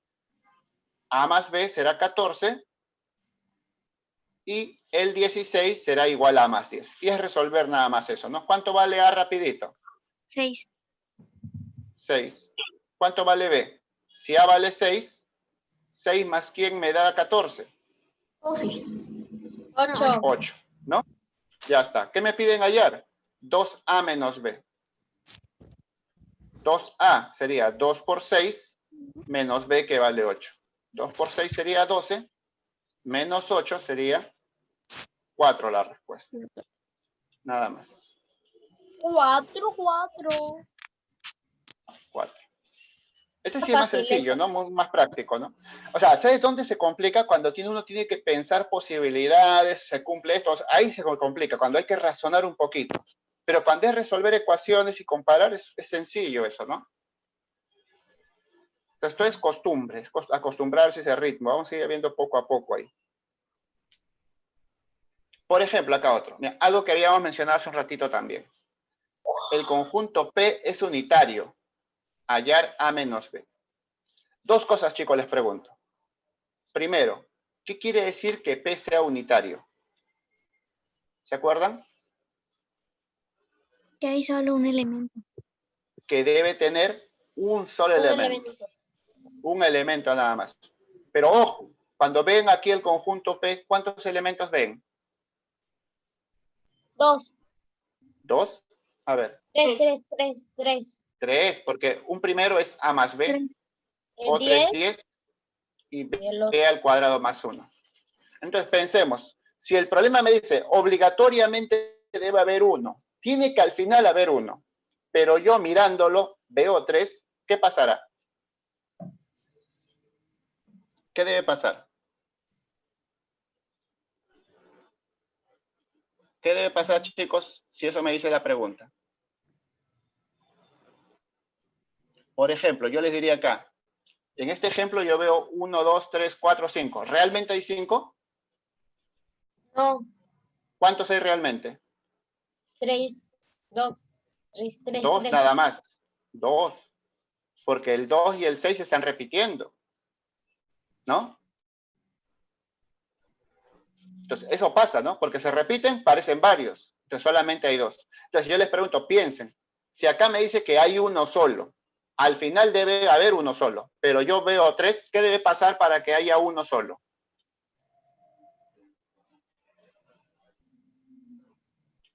A más B será 14 y el 16 será igual a A más 10. Y es resolver nada más eso, ¿no? ¿Cuánto vale A rapidito? 6. 6. ¿Cuánto vale B? Si A vale 6, 6 más ¿quién me da 14? 12. 8. 8, ¿no? Ya está. ¿Qué me piden hallar? 2A menos B. 2A sería 2 por 6 menos B que vale 8. 2 por 6 sería 12, menos 8 sería 4 la respuesta. Nada más. 4. 4. Este Está sí es más fácil sencillo, eso. ¿no? Más práctico, ¿no? O sea, ¿sabes dónde se complica? Cuando uno tiene que pensar posibilidades, se cumple esto, ahí se complica, cuando hay que razonar un poquito. Pero cuando es resolver ecuaciones y comparar, es sencillo eso, ¿no? Entonces, esto es costumbre, es acostumbrarse a ese ritmo. Vamos a ir viendo poco a poco ahí. Por ejemplo, acá otro. Mira, algo que habíamos mencionado hace un ratito también. El conjunto P es unitario. Hallar A menos B. Dos cosas, chicos, les pregunto. Primero, ¿qué quiere decir que P sea unitario? ¿Se acuerdan? Que hay solo un elemento. Que debe tener un solo Un elemento. elemento. Un elemento nada más. Pero ojo, cuando ven aquí el conjunto P, ¿cuántos elementos ven? 2. ¿Dos? A ver. 3. 3, porque un primero es A más B, 3. El otro es 10. 10 y Y el otro. B al cuadrado más 1. Entonces pensemos, si el problema me dice obligatoriamente debe haber 1, tiene que al final haber 1, pero yo mirándolo veo 3, ¿qué pasará? ¿Qué debe pasar? ¿Qué debe pasar, chicos, si eso me dice la pregunta? Por ejemplo, yo les diría acá, en este ejemplo yo veo 1, 2, 3, 4, 5. ¿Realmente hay 5? No. ¿Cuántos hay realmente? 3. 2. 3. 2 nada más. 2. Porque el 2 y el 6 se están repitiendo. ¿No? Entonces, eso pasa, ¿no? Porque se repiten, parecen varios. Entonces, solamente hay 2. Entonces, yo les pregunto, piensen, si acá me dice que hay uno solo, al final debe haber uno solo, pero yo veo 3, ¿qué debe pasar para que haya uno solo?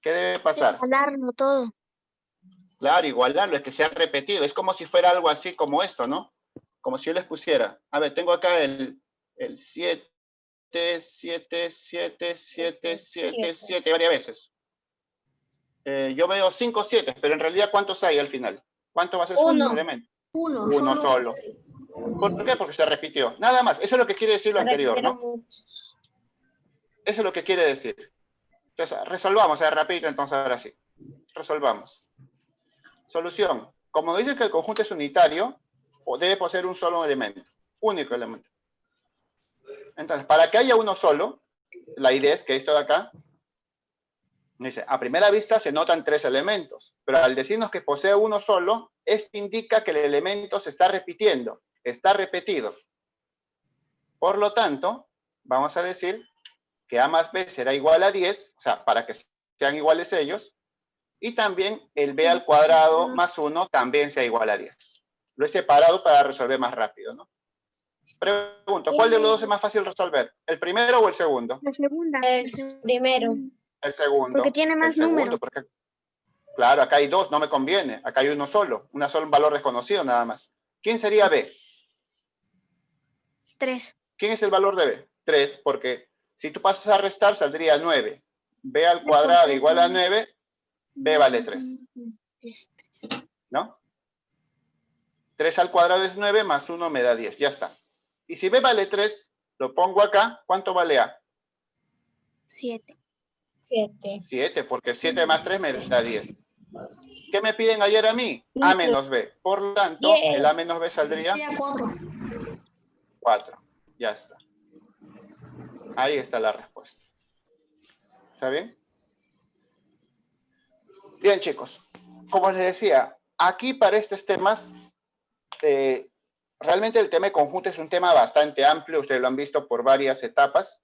¿Qué debe pasar? Igualarlo todo. Claro, igualarlo, es que se ha repetido. Es como si fuera algo así como esto, ¿no? Como si yo les pusiera. A ver, tengo acá el 7, 7, 7, 7, 7, 7, varias veces. Yo veo 5, 7, pero en realidad, ¿cuántos hay al final? ¿Cuánto va a ser su Uno. elemento? Uno Uno solo. ¿Por qué? Porque se repitió. Nada más. Eso es lo que quiere decir lo Se anterior, repitieron ¿no? muchos. Eso es lo que quiere decir. Entonces, resolvamos, rapidito, entonces ahora sí. Resolvamos. Solución. Como nos dice que el conjunto es unitario, debe poseer un solo elemento. Único elemento. Entonces, para que haya uno solo, la idea es que esto de acá, dice, a primera vista se notan 3 elementos, pero al decirnos que posee uno solo, esto indica que el elemento se está repitiendo, está repetido. Por lo tanto, vamos a decir que A más B será igual a 10, o sea, para que sean iguales ellos, y también el B al cuadrado más 1 también sea igual a 10. Lo he separado para resolver más rápido, ¿no? Pregunto, ¿cuál de los dos es más fácil resolver? ¿El primero o el segundo? La segunda. El primero. El segundo. Porque tiene más el segundo, números. porque, claro, acá hay 2, no me conviene. Acá hay uno solo, un valor desconocido nada más. ¿Quién sería B? 3. ¿Quién es el valor de B? 3, porque si tú pasas a restar saldría 9. B al cuadrado igual a 9, B vale 3. ¿No? 3 al cuadrado es 9, más 1 me da 10. Ya está. Y si B vale 3, lo pongo acá. ¿Cuánto vale A? 7. 7. 7, porque 7 más 3 me da 10. ¿Qué me piden ayer a mí? A menos B. Por lo tanto, el A menos B saldría Sería 4. 4. Ya está. Ahí está la respuesta. ¿Está bien? Bien, chicos. Como les decía, aquí para estos temas, realmente el tema de conjunto es un tema bastante amplio. Ustedes lo han visto por varias etapas.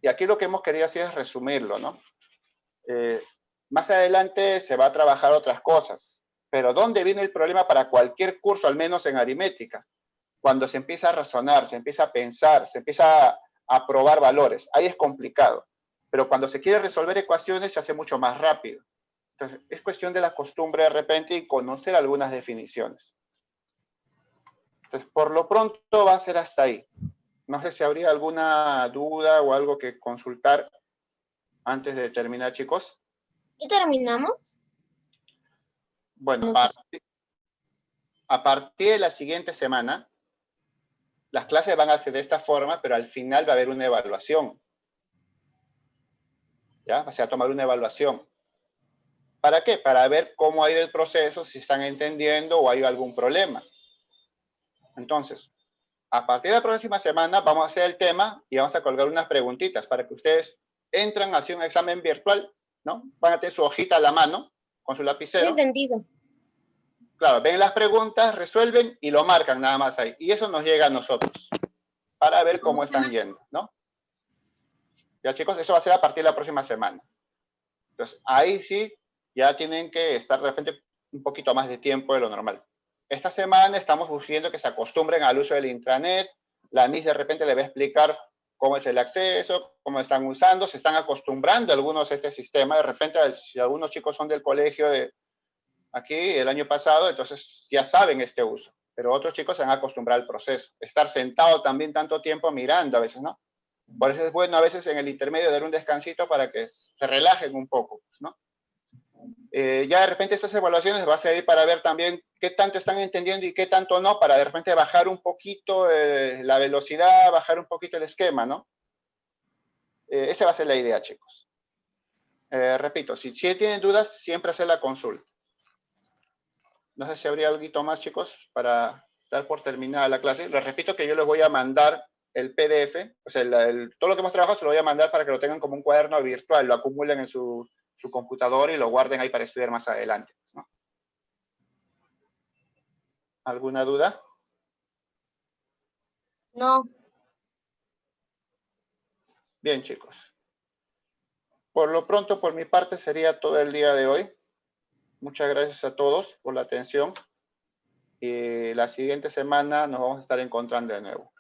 Y aquí lo que hemos querido hacer es resumirlo, ¿no? Más adelante se va a trabajar otras cosas. Pero ¿dónde viene el problema para cualquier curso, al menos en aritmética? Cuando se empieza a razonar, se empieza a pensar, se empieza a probar valores. Ahí es complicado. Pero cuando se quiere resolver ecuaciones se hace mucho más rápido. Entonces, es cuestión de la costumbre de repente y conocer algunas definiciones. Entonces, por lo pronto va a ser hasta ahí. No sé si habría alguna duda o algo que consultar antes de terminar, chicos. ¿Y terminamos? Bueno, No. a partir de la siguiente semana, las clases van a ser de esta forma, pero al final va a haber una evaluación. ¿Ya? O sea, a tomar una evaluación. ¿Para qué? Para ver cómo ha ido el proceso, si están entendiendo o hay algún problema. Entonces, a partir de la próxima semana vamos a hacer el tema y vamos a colgar unas preguntitas para que ustedes entran hacia un examen virtual, ¿no? Van a tener su hojita a la mano con su ¿Has lapicero. entendido? Claro, ven las preguntas, resuelven y lo marcan nada más ahí. Y eso nos llega a nosotros para ver cómo están yendo, ¿no? Ya, chicos, eso va a ser a partir de la próxima semana. Entonces, ahí sí ya tienen que estar de repente un poquito más de tiempo de lo normal. Esta semana estamos buscando que se acostumbren al uso del intranet. La Miss de repente le va a explicar cómo es el acceso, cómo están usando, se están acostumbrando algunos a este sistema. De repente, si algunos chicos son del colegio de aquí el año pasado, entonces ya saben este uso. Pero otros chicos se han acostumbrado al proceso. Estar sentado también tanto tiempo mirando a veces, ¿no? Por eso es bueno a veces en el intermedio dar un descansito para que se relajen un poco, ¿no? Ya de repente esas evaluaciones va a servir para ver también qué tanto están entendiendo y qué tanto no, para de repente bajar un poquito la velocidad, bajar un poquito el esquema, ¿no? Esa va a ser la idea, chicos. Repito, si tienen dudas, siempre hacer la consulta. No sé si habría algo más, chicos, para dar por terminada la clase. Les repito que yo les voy a mandar el PDF, o sea, todo lo que hemos trabajado se lo voy a mandar para que lo tengan como un cuaderno virtual, lo acumulen en su computador y lo guarden ahí para estudiar más adelante, ¿no? ¿Alguna duda? No. Bien, chicos. Por lo pronto, por mi parte, sería todo el día de hoy. Muchas gracias a todos por la atención. Y la siguiente semana nos vamos a estar encontrando de nuevo.